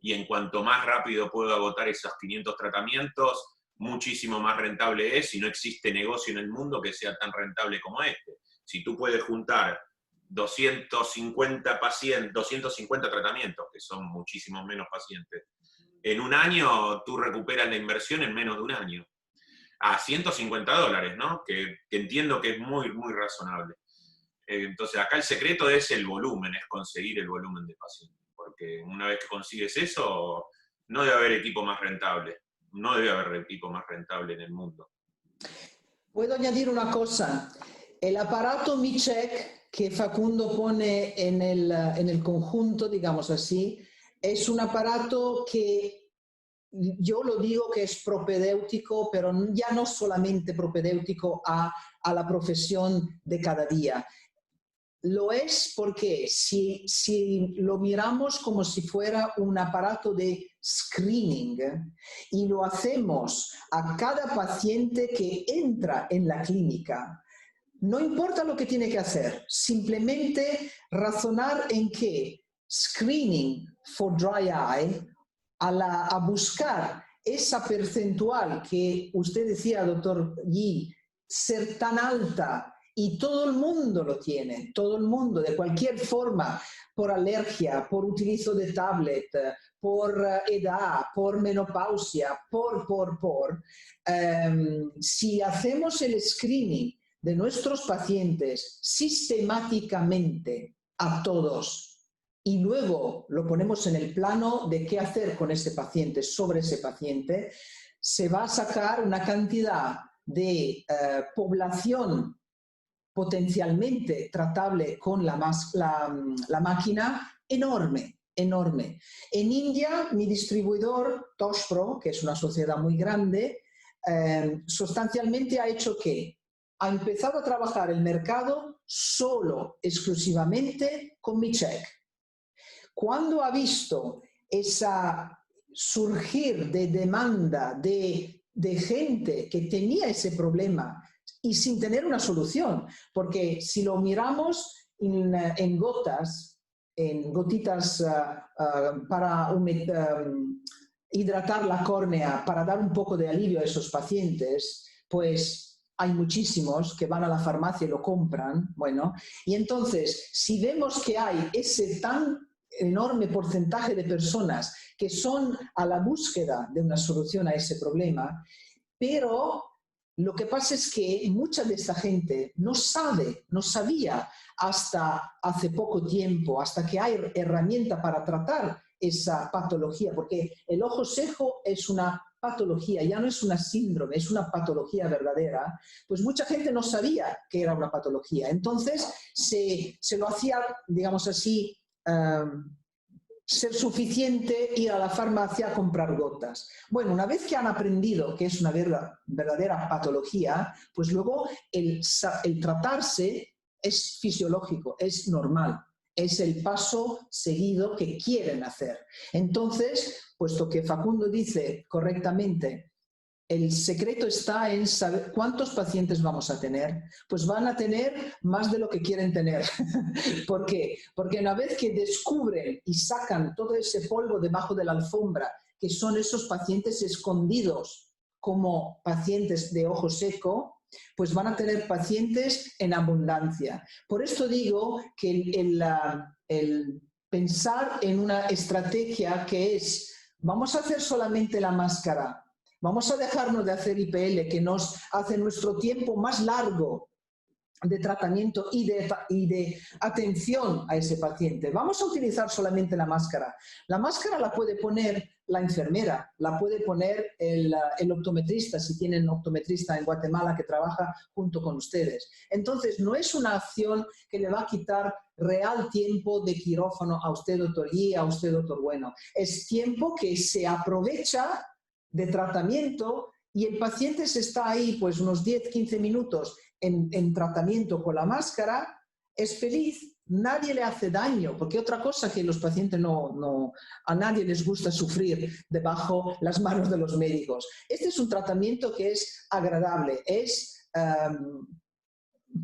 Y en cuanto más rápido puedo agotar esos 500 tratamientos, muchísimo más rentable es, y no existe negocio en el mundo que sea tan rentable como este. Si tú puedes juntar 250 tratamientos, que son muchísimos menos pacientes, en un año tú recuperas la inversión en menos de un año. A $150, ¿no? Que entiendo que es muy, muy razonable. Entonces acá el secreto es el volumen, es conseguir el volumen de pacientes. Porque una vez que consigues eso, no debe haber equipo más rentable. No debe haber equipo más rentable en el mundo. Puedo añadir una cosa. El aparato MiCheck que Facundo pone en el conjunto, digamos así, es un aparato que yo lo digo que es propedéutico, pero ya no solamente propedéutico a la profesión de cada día. Lo es porque si lo miramos como si fuera un aparato de screening y lo hacemos a cada paciente que entra en la clínica, no importa lo que tiene que hacer, simplemente razonar en que screening for dry eye, a buscar esa percentual que usted decía, doctor Yi, ser tan alta, y todo el mundo lo tiene, todo el mundo, de cualquier forma, por alergia, por utilizo de tablet, por edad, por menopausia, si hacemos el screening de nuestros pacientes sistemáticamente a todos y luego lo ponemos en el plano de qué hacer con ese paciente, sobre ese paciente, se va a sacar una cantidad de población potencialmente tratable con la máquina enorme, enorme. En India, mi distribuidor, Toshpro, que es una sociedad muy grande, sustancialmente ha hecho que ha empezado a trabajar el mercado solo, exclusivamente con MiCheck. Cuando ha visto esa surgir de demanda de gente que tenía ese problema y sin tener una solución, porque si lo miramos en gotas, en gotitas para hidratar la córnea, para dar un poco de alivio a esos pacientes, pues hay muchísimos que van a la farmacia y lo compran, bueno, y entonces si vemos que hay ese tan enorme porcentaje de personas que son a la búsqueda de una solución a ese problema, pero lo que pasa es que mucha de esta gente no sabía hasta hace poco tiempo, hasta que hay herramienta para tratar esa patología, porque el ojo seco es una patología, ya no es una síndrome, es una patología verdadera, pues mucha gente no sabía que era una patología. Entonces se lo hacía, digamos así, ser suficiente ir a la farmacia a comprar gotas. Bueno, una vez que han aprendido que es una verdadera patología, pues luego el tratarse es fisiológico, es normal. Es el paso seguido que quieren hacer. Entonces, puesto que Facundo dice correctamente, el secreto está en saber cuántos pacientes vamos a tener. Pues van a tener más de lo que quieren tener. ¿Por qué? Porque una vez que descubren y sacan todo ese polvo debajo de la alfombra, que son esos pacientes escondidos como pacientes de ojo seco, pues van a tener pacientes en abundancia. Por esto digo que el pensar en una estrategia que es, vamos a hacer solamente la máscara, vamos a dejarnos de hacer IPL, que nos hace nuestro tiempo más largo de tratamiento y de atención a ese paciente. Vamos a utilizar solamente la máscara. La máscara la puede poner la enfermera, la puede poner el optometrista, si tienen optometrista en Guatemala que trabaja junto con ustedes. Entonces, no es una acción que le va a quitar real tiempo de quirófano a usted, doctor Yi, a usted, doctor Bueno. Es tiempo que se aprovecha de tratamiento y el paciente se está ahí pues unos 10-15 minutos en tratamiento con la máscara, es feliz, nadie le hace daño, porque otra cosa que los pacientes a nadie les gusta sufrir debajo las manos de los médicos. Este es un tratamiento que es agradable, es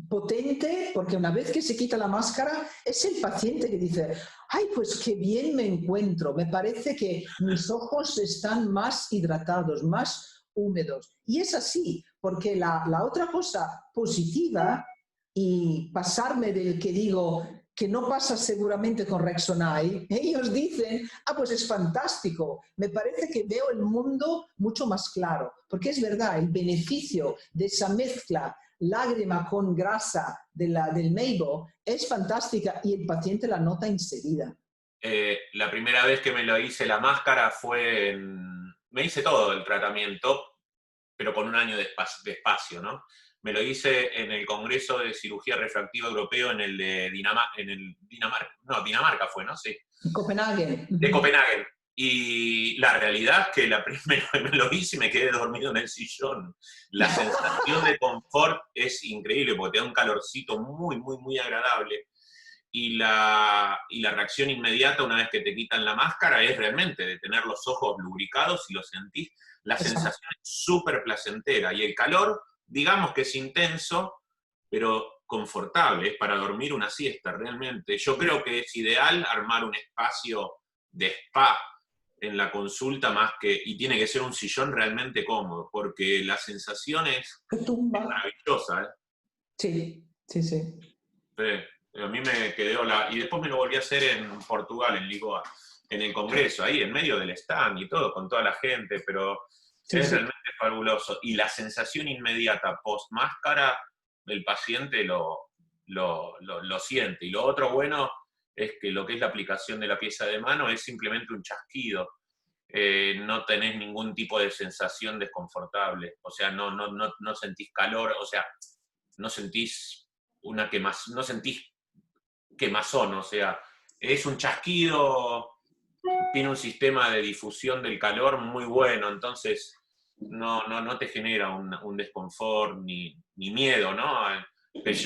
potente, porque una vez que se quita la máscara, es el paciente que dice, ay, pues qué bien me encuentro, me parece que mis ojos están más hidratados, más húmedos. Y es así, porque la otra cosa positiva, y pasarme del que digo que no pasa seguramente con Rexonide, ellos dicen, ah, pues es fantástico, me parece que veo el mundo mucho más claro, porque es verdad, el beneficio de esa mezcla lágrima con grasa del Maybo es fantástica y el paciente la nota enseguida. La primera vez que me lo hice la máscara fue me hice todo el tratamiento, pero con un año de espacio, ¿no? Me lo hice en el Congreso de Cirugía Refractiva Europeo en el de Dinamarca fue, ¿no? Sí. Copenhague. De Copenhague. Y la realidad es que la primera vez me lo hice y me quedé dormido en el sillón. La sensación de confort es increíble porque te da un calorcito muy, muy, muy agradable. Y la reacción inmediata una vez que te quitan la máscara es realmente de tener los ojos lubricados y lo sentís. La sensación es súper placentera. Y el calor, digamos que es intenso, pero confortable. Es para dormir una siesta realmente. Yo creo que es ideal armar un espacio de spa en la consulta y tiene que ser un sillón realmente cómodo, porque la sensación es maravillosa. ¿Eh? Sí, sí, sí. A mí me quedó y después me lo volví a hacer en Portugal, en Lisboa, en el Congreso, ahí en medio del stand y todo, con toda la gente, pero es realmente fabuloso. Y la sensación inmediata post-máscara, el paciente lo siente. Y lo otro bueno es que lo que es la aplicación de la pieza de mano es simplemente un chasquido. No tenés ningún tipo de sensación desconfortable. O sea, no sentís calor, o sea, no sentís no sentís quemazón, o sea, es un chasquido, tiene un sistema de difusión del calor muy bueno, entonces no te genera un desconfort ni miedo, ¿no?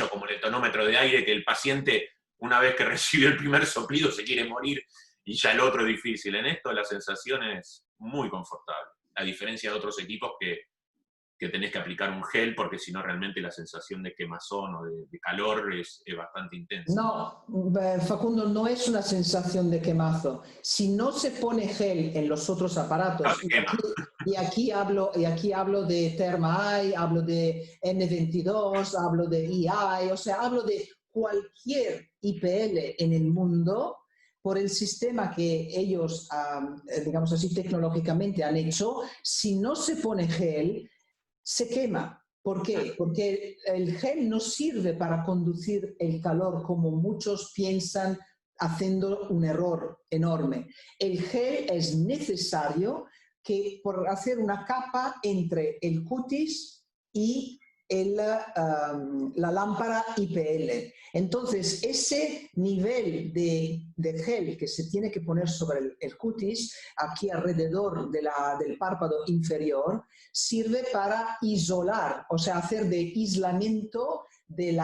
Como en el tonómetro de aire, que el paciente, una vez que recibe el primer soplido, se quiere morir y ya el otro es difícil. En esto la sensación es muy confortable, a diferencia de otros equipos que tenés que aplicar un gel, porque si no realmente la sensación de quemazón o de calor es bastante intensa. No, Facundo, no es una sensación de quemazo. Si no se pone gel en los otros aparatos, y aquí hablo de Therma-i, hablo de N22, hablo de EI, o sea, hablo de cualquier IPL en el mundo, por el sistema que ellos, digamos así, tecnológicamente han hecho, si no se pone gel, se quema. ¿Por qué? Porque el gel no sirve para conducir el calor como muchos piensan, haciendo un error enorme. El gel es necesario por hacer una capa entre el cutis y la lámpara IPL. Entonces, ese nivel de gel que se tiene que poner sobre el cutis, aquí alrededor del párpado inferior, sirve para isolar, o sea, hacer de aislamiento del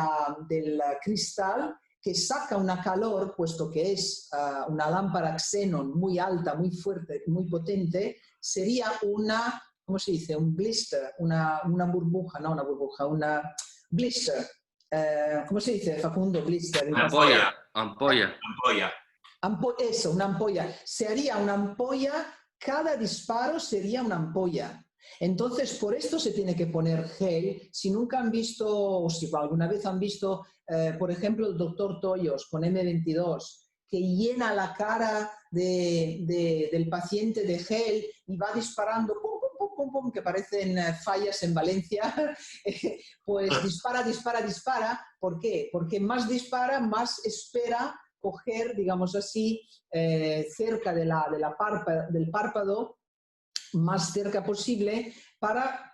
cristal, que saca una calor, puesto que es una lámpara xenón muy alta, muy fuerte, muy potente. Sería una, ¿cómo se dice? Un blister, una burbuja, no una burbuja, una blister. ¿Cómo se dice, Facundo? Blister. Ampolla. Eso, una ampolla. Se haría una ampolla, cada disparo sería una ampolla. Entonces, por esto se tiene que poner gel. Si nunca han visto, o si alguna vez han visto, por ejemplo, el doctor Toyos con M22, que llena la cara del paciente de gel y va disparando, pum, pum, pum, pum, pum, que parecen fallas en Valencia, pues dispara. ¿Por qué? Porque más dispara, más espera coger, digamos así, cerca del párpado, más cerca posible, para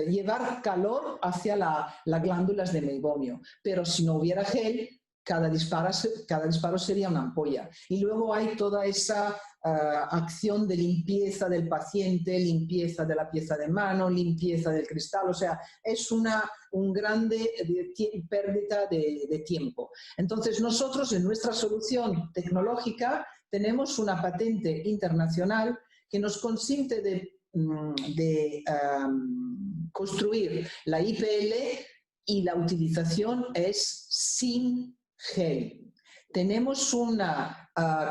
llevar calor hacia las glándulas de meibomio. Pero si no hubiera gel, cada disparo sería una ampolla. Y luego hay toda esa acción de limpieza del paciente, limpieza de la pieza de mano, limpieza del cristal. O sea, es un grande pérdida de tiempo. Entonces, nosotros en nuestra solución tecnológica tenemos una patente internacional que nos consiente de construir la IPL, y la utilización es sin gel. Tenemos un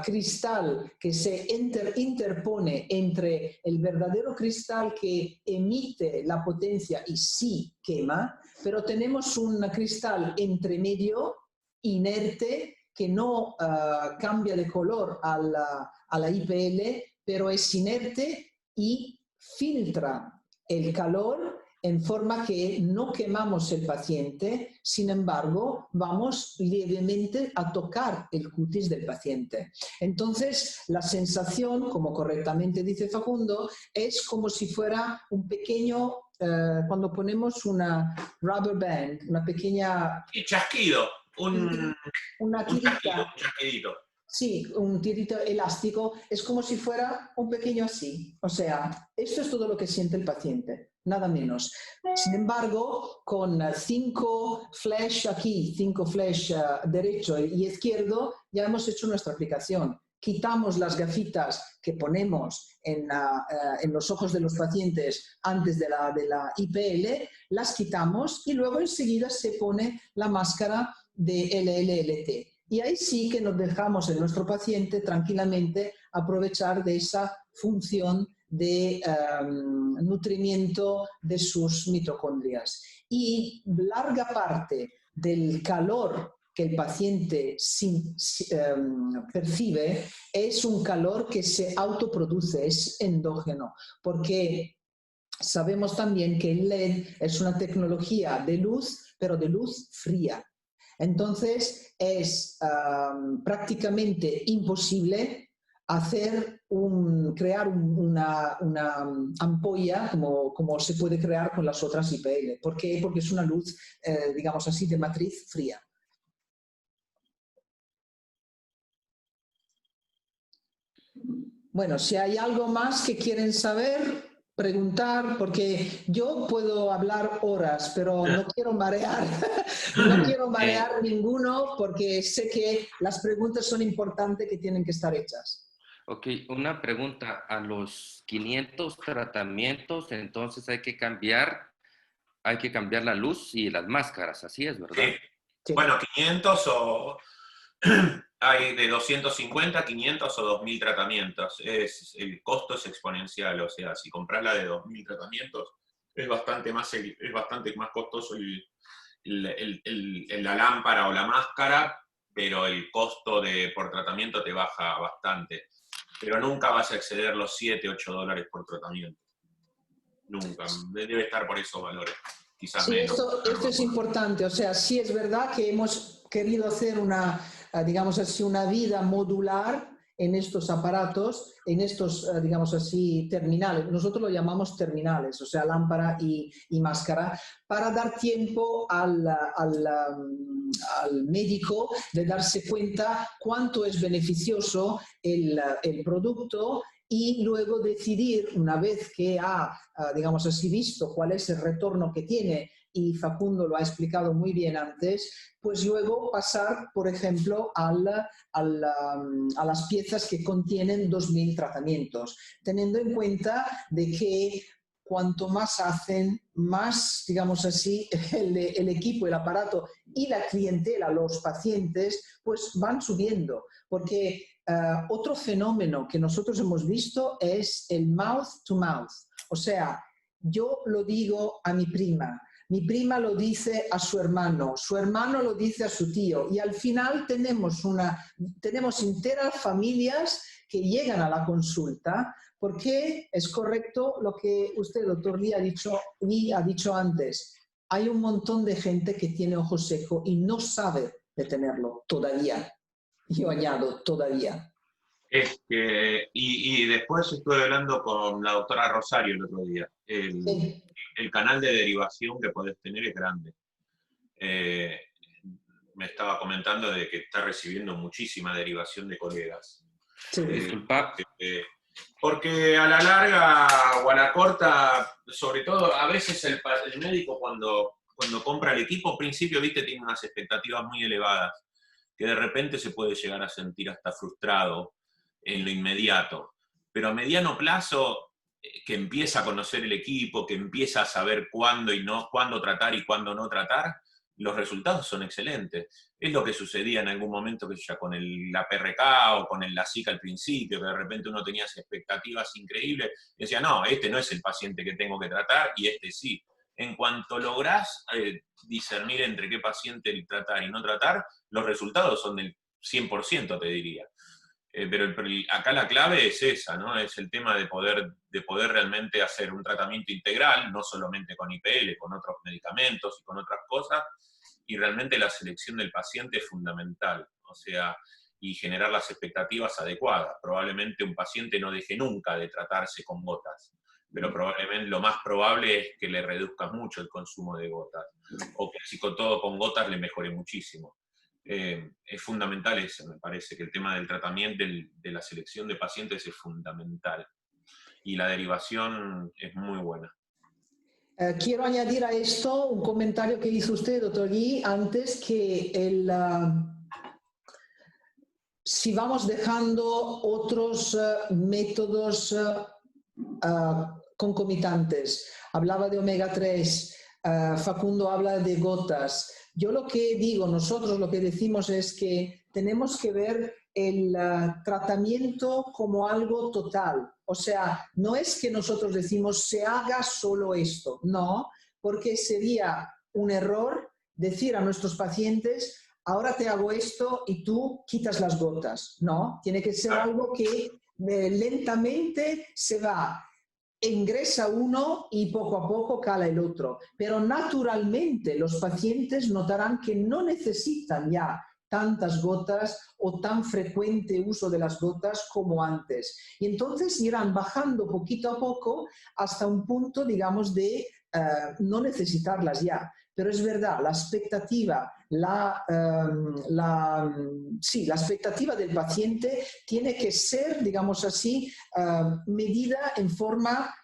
cristal que se interpone entre el verdadero cristal que emite la potencia y sí quema, pero tenemos un cristal entre medio, inerte, que no cambia de color a la IPL, pero es inerte y filtra el calor en forma que no quemamos el paciente. Sin embargo, vamos levemente a tocar el cutis del paciente. Entonces, la sensación, como correctamente dice Facundo, es como si fuera un pequeño, cuando ponemos una rubber band, una pequeña... Y chasquido. Una tirita. Un chasquidito. Sí, un tirito elástico, es como si fuera un pequeño así. O sea, esto es todo lo que siente el paciente, nada menos. Sin embargo, con 5 flash aquí, 5 flash derecho y izquierdo, ya hemos hecho nuestra aplicación. Quitamos las gafitas que ponemos en los ojos de los pacientes antes de la IPL, las quitamos y luego enseguida se pone la máscara de LLLT. Y ahí sí que nos dejamos en nuestro paciente tranquilamente aprovechar de esa función de nutrimiento de sus mitocondrias. Y larga parte del calor que el paciente percibe es un calor que se autoproduce, es endógeno, porque sabemos también que el LED es una tecnología de luz, pero de luz fría. Entonces, es prácticamente imposible crear una ampolla como se puede crear con las otras IPL. ¿Por qué? Porque es una luz, digamos así, de matriz fría. Bueno, si hay algo más que quieren saber, preguntar, porque yo puedo hablar horas, pero no quiero marear, no quiero marear ninguno, porque sé que las preguntas son importantes, que tienen que estar hechas. Ok, una pregunta. A los 500 tratamientos, entonces hay que cambiar la luz y las máscaras, así es, ¿verdad? Sí. Sí. Bueno, 500 o... Hay de 250, 500 o 2000 tratamientos. El costo es exponencial, o sea, si compras la de 2000 tratamientos, es bastante más costoso la lámpara o la máscara, pero el costo por tratamiento te baja bastante. Pero nunca vas a exceder los 7, 8 dólares por tratamiento. Nunca. Debe estar por esos valores. Quizás sí, menos. Esto es importante. O sea, sí es verdad que hemos querido hacer digamos así, una vida modular en estos aparatos, en estos, digamos así, terminales. Nosotros lo llamamos terminales, o sea, lámpara y máscara, para dar tiempo al médico de darse cuenta cuánto es beneficioso el producto y luego decidir, una vez que ha, digamos así, visto cuál es el retorno que tiene, y Facundo lo ha explicado muy bien antes, pues luego pasar, por ejemplo, a las piezas que contienen 2000 tratamientos, teniendo en cuenta de que cuanto más hacen, más, digamos así, el equipo, el aparato y la clientela, los pacientes, pues van subiendo. Porque otro fenómeno que nosotros hemos visto es el mouth to mouth. O sea, yo lo digo a mi prima lo dice a su hermano lo dice a su tío, y al final tenemos enteras familias que llegan a la consulta, porque es correcto lo que usted, doctor Lee, ha dicho antes. Hay un montón de gente que tiene ojo seco y no sabe detenerlo todavía. Yo añado, todavía. Y después estuve hablando con la doctora Rosario el otro día. Sí. El canal de derivación que podés tener es grande. Me estaba comentando de que está recibiendo muchísima derivación de colegas. Sí. Disculpa. Porque a la larga o a la corta, sobre todo, a veces el médico cuando compra el equipo, al principio, viste, tiene unas expectativas muy elevadas, que de repente se puede llegar a sentir hasta frustrado en lo inmediato. Pero a mediano plazo, que empieza a conocer el equipo, que empieza a saber cuándo tratar y cuándo no tratar, los resultados son excelentes. Es lo que sucedía en algún momento que ya con la PRK o con la SICA al principio, que de repente uno tenía expectativas increíbles, y decía, no, este no es el paciente que tengo que tratar y este sí. En cuanto lográs discernir entre qué paciente tratar y no tratar, los resultados son del 100%, te diría. Pero acá la clave es esa, ¿no? Es el tema de poder realmente hacer un tratamiento integral, no solamente con IPL, con otros medicamentos y con otras cosas, y realmente la selección del paciente es fundamental, o sea, y generar las expectativas adecuadas. Probablemente un paciente no deje nunca de tratarse con gotas, pero probablemente lo más probable es que le reduzcas mucho el consumo de gotas, o que si con todo con gotas le mejore muchísimo. Es fundamental eso, me parece, que el tema del tratamiento, de la selección de pacientes es fundamental. Y la derivación es muy buena. Quiero añadir a esto un comentario que hizo usted, doctor Lee, antes, que si vamos dejando otros métodos concomitantes, hablaba de omega 3, Facundo habla de gotas. Yo lo que digo, nosotros lo que decimos es que tenemos que ver el tratamiento como algo total. O sea, no es que nosotros decimos se haga solo esto, no, porque sería un error decir a nuestros pacientes, ahora te hago esto y tú quitas las gotas. No, tiene que ser algo que lentamente se va. Ingresa uno y poco a poco cala el otro. Pero naturalmente los pacientes notarán que no necesitan ya tantas gotas o tan frecuente uso de las gotas como antes. Y entonces irán bajando poquito a poco hasta un punto, digamos, de no necesitarlas ya. Pero es verdad, la expectativa, la expectativa del paciente tiene que ser, digamos así, medida en forma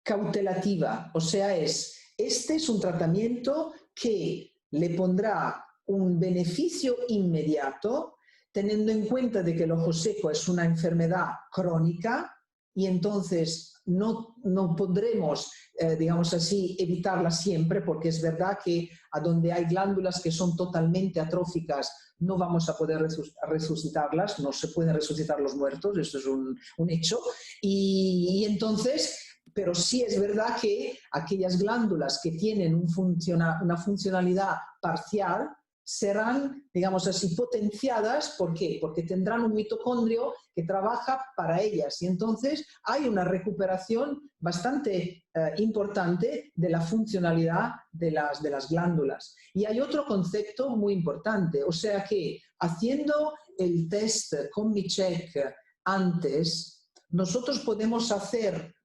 cautelativa. O sea, este es un tratamiento que le pondrá un beneficio inmediato, teniendo en cuenta de que el ojo seco es una enfermedad crónica y entonces no podremos, digamos así, evitarla siempre, porque es verdad que a donde hay glándulas que son totalmente atróficas no vamos a poder resucitarlas, no se pueden resucitar los muertos, eso es un hecho. Y entonces, pero sí es verdad que aquellas glándulas que tienen una funcionalidad parcial serán, digamos así, potenciadas. ¿Por qué? Porque tendrán un mitocondrio que trabaja para ellas y entonces hay una recuperación bastante importante de la funcionalidad de las glándulas. Y hay otro concepto muy importante, o sea que haciendo el test con mi check antes, nosotros podemos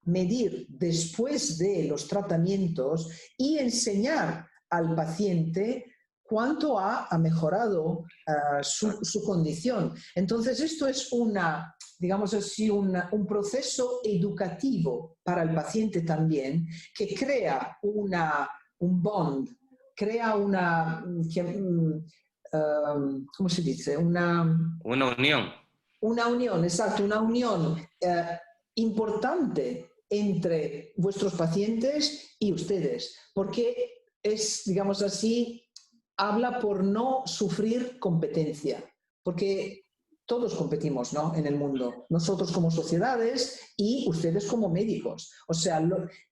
medir después de los tratamientos y enseñar al paciente cuánto ha mejorado su condición. Entonces, esto es digamos así, un proceso educativo para el paciente también, que crea un bond, crea ¿cómo se dice? Una unión. Una unión, exacto, una unión importante entre vuestros pacientes y ustedes, porque es, digamos así, habla por no sufrir competencia, porque todos competimos, ¿no?, en el mundo, nosotros como sociedades y ustedes como médicos. O sea,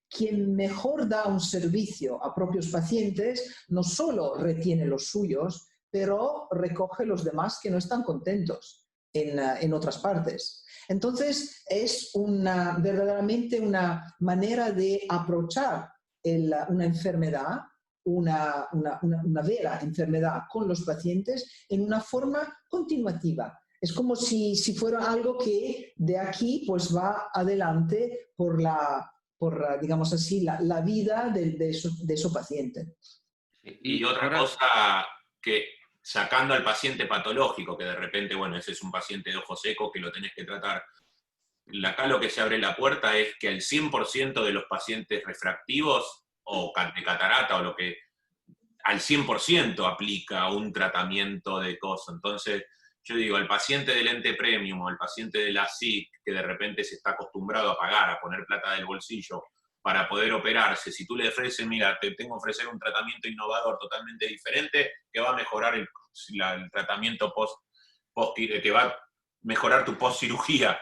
quien mejor da un servicio a propios pacientes no solo retiene los suyos, pero recoge los demás que no están contentos en otras partes. Entonces, es verdaderamente una manera de aprovechar una enfermedad, una vera enfermedad con los pacientes en una forma continuativa. Es como si fuera algo que de aquí pues va adelante por digamos así, la vida de esos pacientes. Y otra cosa que, sacando al paciente patológico, que de repente, bueno, ese es un paciente de ojo seco que lo tenés que tratar, acá lo que se abre la puerta es que al 100% de los pacientes refractivos o de catarata o lo que al 100% aplica un tratamiento de cosa. Entonces, yo digo, al paciente del ente premium o al paciente de la SIC, que de repente se está acostumbrado a pagar, a poner plata del bolsillo para poder operarse, si tú le ofreces, mira, te tengo que ofrecer un tratamiento innovador totalmente diferente que va a mejorar el tratamiento que va a mejorar tu post cirugía,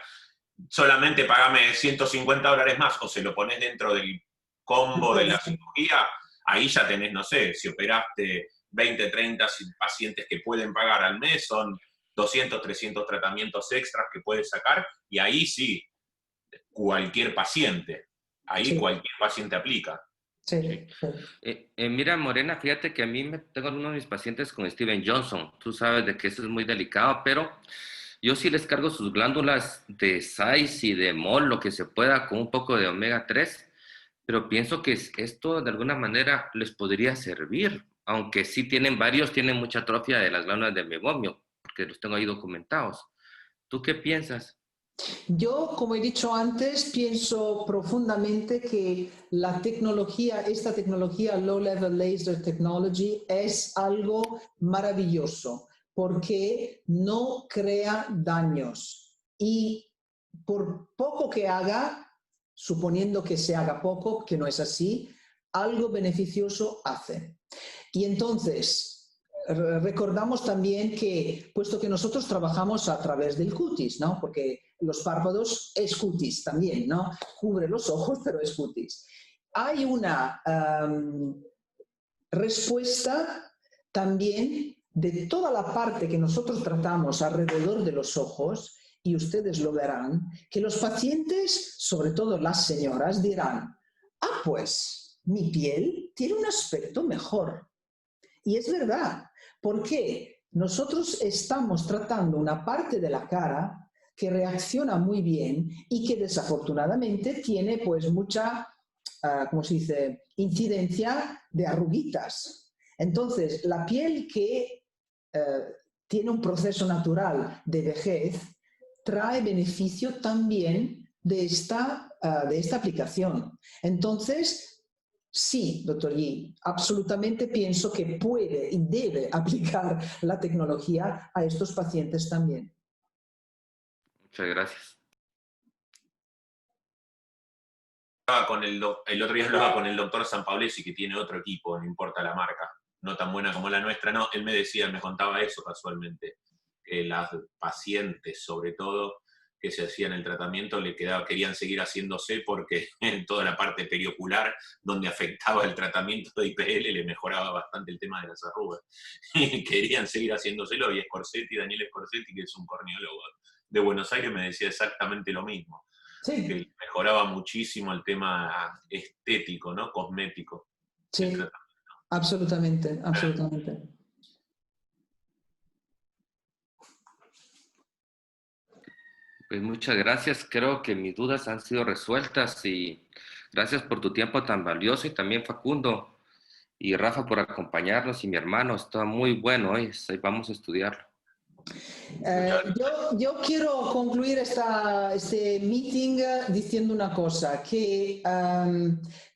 solamente pagame $150 más, o se lo pones dentro del combo de la cirugía, ahí ya tenés, no sé, si operaste 20, 30 pacientes que pueden pagar al mes, son 200, 300 tratamientos extras que puedes sacar, y ahí sí, cualquier paciente aplica. Sí. Mira, Morena, fíjate que a mí tengo uno de mis pacientes con Steven Johnson. Tú sabes de que eso es muy delicado, pero yo sí les cargo sus glándulas de Zeiss y de Mol, lo que se pueda, con un poco de omega 3, pero pienso que esto de alguna manera les podría servir, aunque sí tienen mucha atrofia de las glándulas de mebomio, porque los tengo ahí documentados. ¿Tú qué piensas? Yo, como he dicho antes, pienso profundamente que esta tecnología Low Level Laser Technology es algo maravilloso porque no crea daños y por poco que haga, suponiendo que se haga poco, que no es así, algo beneficioso hace. Y entonces, recordamos también que, puesto que nosotros trabajamos a través del cutis, ¿no?, porque los párpados es cutis también, ¿no?, cubre los ojos, pero es cutis. Hay una respuesta también de toda la parte que nosotros tratamos alrededor de los ojos, y ustedes lo verán, que los pacientes, sobre todo las señoras, dirán, pues mi piel tiene un aspecto mejor. Y es verdad, porque nosotros estamos tratando una parte de la cara que reacciona muy bien y que desafortunadamente tiene pues mucha, ¿cómo se dice?, incidencia de arruguitas. Entonces, la piel que tiene un proceso natural de vejez trae beneficio también de esta aplicación. Entonces, sí, doctor Yi, absolutamente pienso que puede y debe aplicar la tecnología a estos pacientes también. Muchas gracias. El otro día hablaba con el doctor Sampaolesi, que tiene otro equipo, no importa la marca, no tan buena como la nuestra, no, él me contaba eso casualmente, que las pacientes, sobre todo, que se hacían el tratamiento, querían seguir haciéndose porque en toda la parte periocular, donde afectaba el tratamiento de IPL, le mejoraba bastante el tema de las arrugas. Y querían seguir haciéndoselo, y Daniel Scorsetti, que es un corneólogo de Buenos Aires, me decía exactamente lo mismo. Sí. Que mejoraba muchísimo el tema estético, ¿no?, cosmético. Sí, absolutamente, absolutamente. Pues muchas gracias. Creo que mis dudas han sido resueltas y gracias por tu tiempo tan valioso y también Facundo y Rafa por acompañarnos y mi hermano. Está muy bueno hoy. Vamos a estudiarlo. Yo quiero concluir este meeting diciendo una cosa, que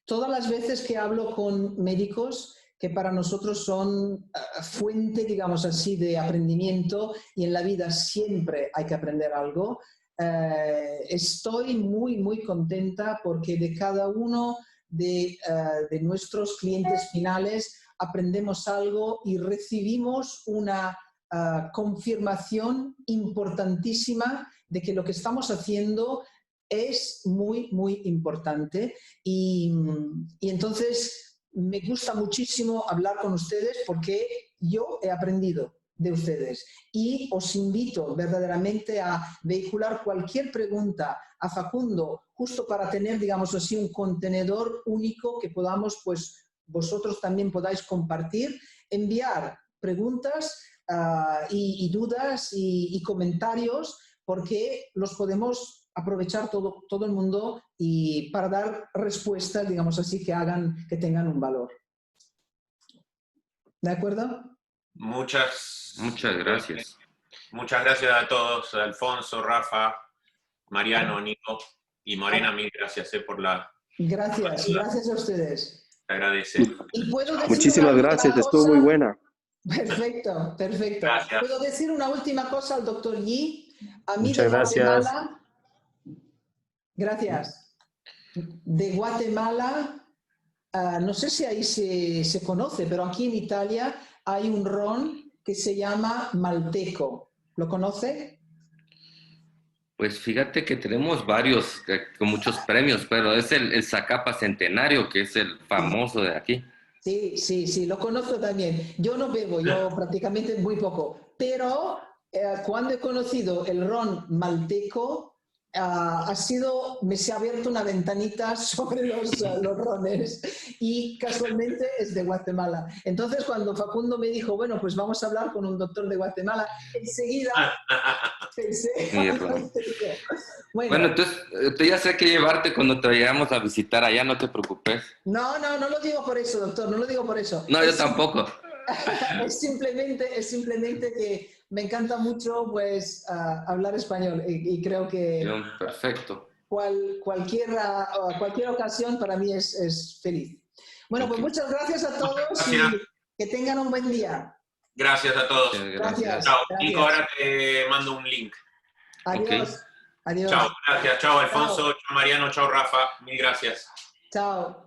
todas las veces que hablo con médicos que para nosotros son fuente, digamos así, de aprendimiento y en la vida siempre hay que aprender algo, estoy muy, muy contenta porque de cada uno de nuestros clientes finales aprendemos algo y recibimos una confirmación importantísima de que lo que estamos haciendo es muy, muy importante y entonces me gusta muchísimo hablar con ustedes porque yo he aprendido de ustedes y os invito verdaderamente a vehicular cualquier pregunta a Facundo justo para tener, digamos así, un contenedor único que podamos, pues vosotros también podáis compartir, enviar preguntas y dudas y comentarios porque los podemos aprovechar todo el mundo y para dar respuestas, digamos así, que tengan un valor. ¿De acuerdo? Muchas gracias. Muchas gracias a todos, Alfonso, Rafa, Mariano, Nico y Morena, mil gracias por la... Gracias a ustedes. Te agradece. ¿Y puedo decir Muchísimas gracias, estuvo muy buena. Perfecto. Gracias. ¿Puedo decir una última cosa al doctor Yi? A mí Muchas de gracias. Guatemala, gracias. De Guatemala, no sé si ahí se conoce, pero aquí en Italia hay un ron que se llama Malteco. ¿Lo conoce? Pues fíjate que tenemos varios con muchos premios, pero es el Zacapa Centenario, que es el famoso de aquí. Sí, lo conozco también. Yo no bebo, yo prácticamente muy poco, pero cuando he conocido el ron malteco, me se ha abierto una ventanita sobre los rones y casualmente es de Guatemala. Entonces cuando Facundo me dijo, bueno, pues vamos a hablar con un doctor de Guatemala, enseguida pensé... Bueno, entonces ya sé que llevarte cuando te vayamos a visitar allá, no te preocupes. No lo digo por eso, doctor, no lo digo por eso. No, yo tampoco. Es simplemente que me encanta mucho pues hablar español y creo que perfecto. cualquier ocasión para mí es feliz. Bueno, pues muchas gracias a todos y que tengan un buen día. Gracias a todos. Gracias. Chao. Gracias. Nico, ahora te mando un link. Adiós. Okay. Adiós. Chao, gracias. Chao, Alfonso. Chao, Mariano. Chao, Rafa. Mil gracias. Chao.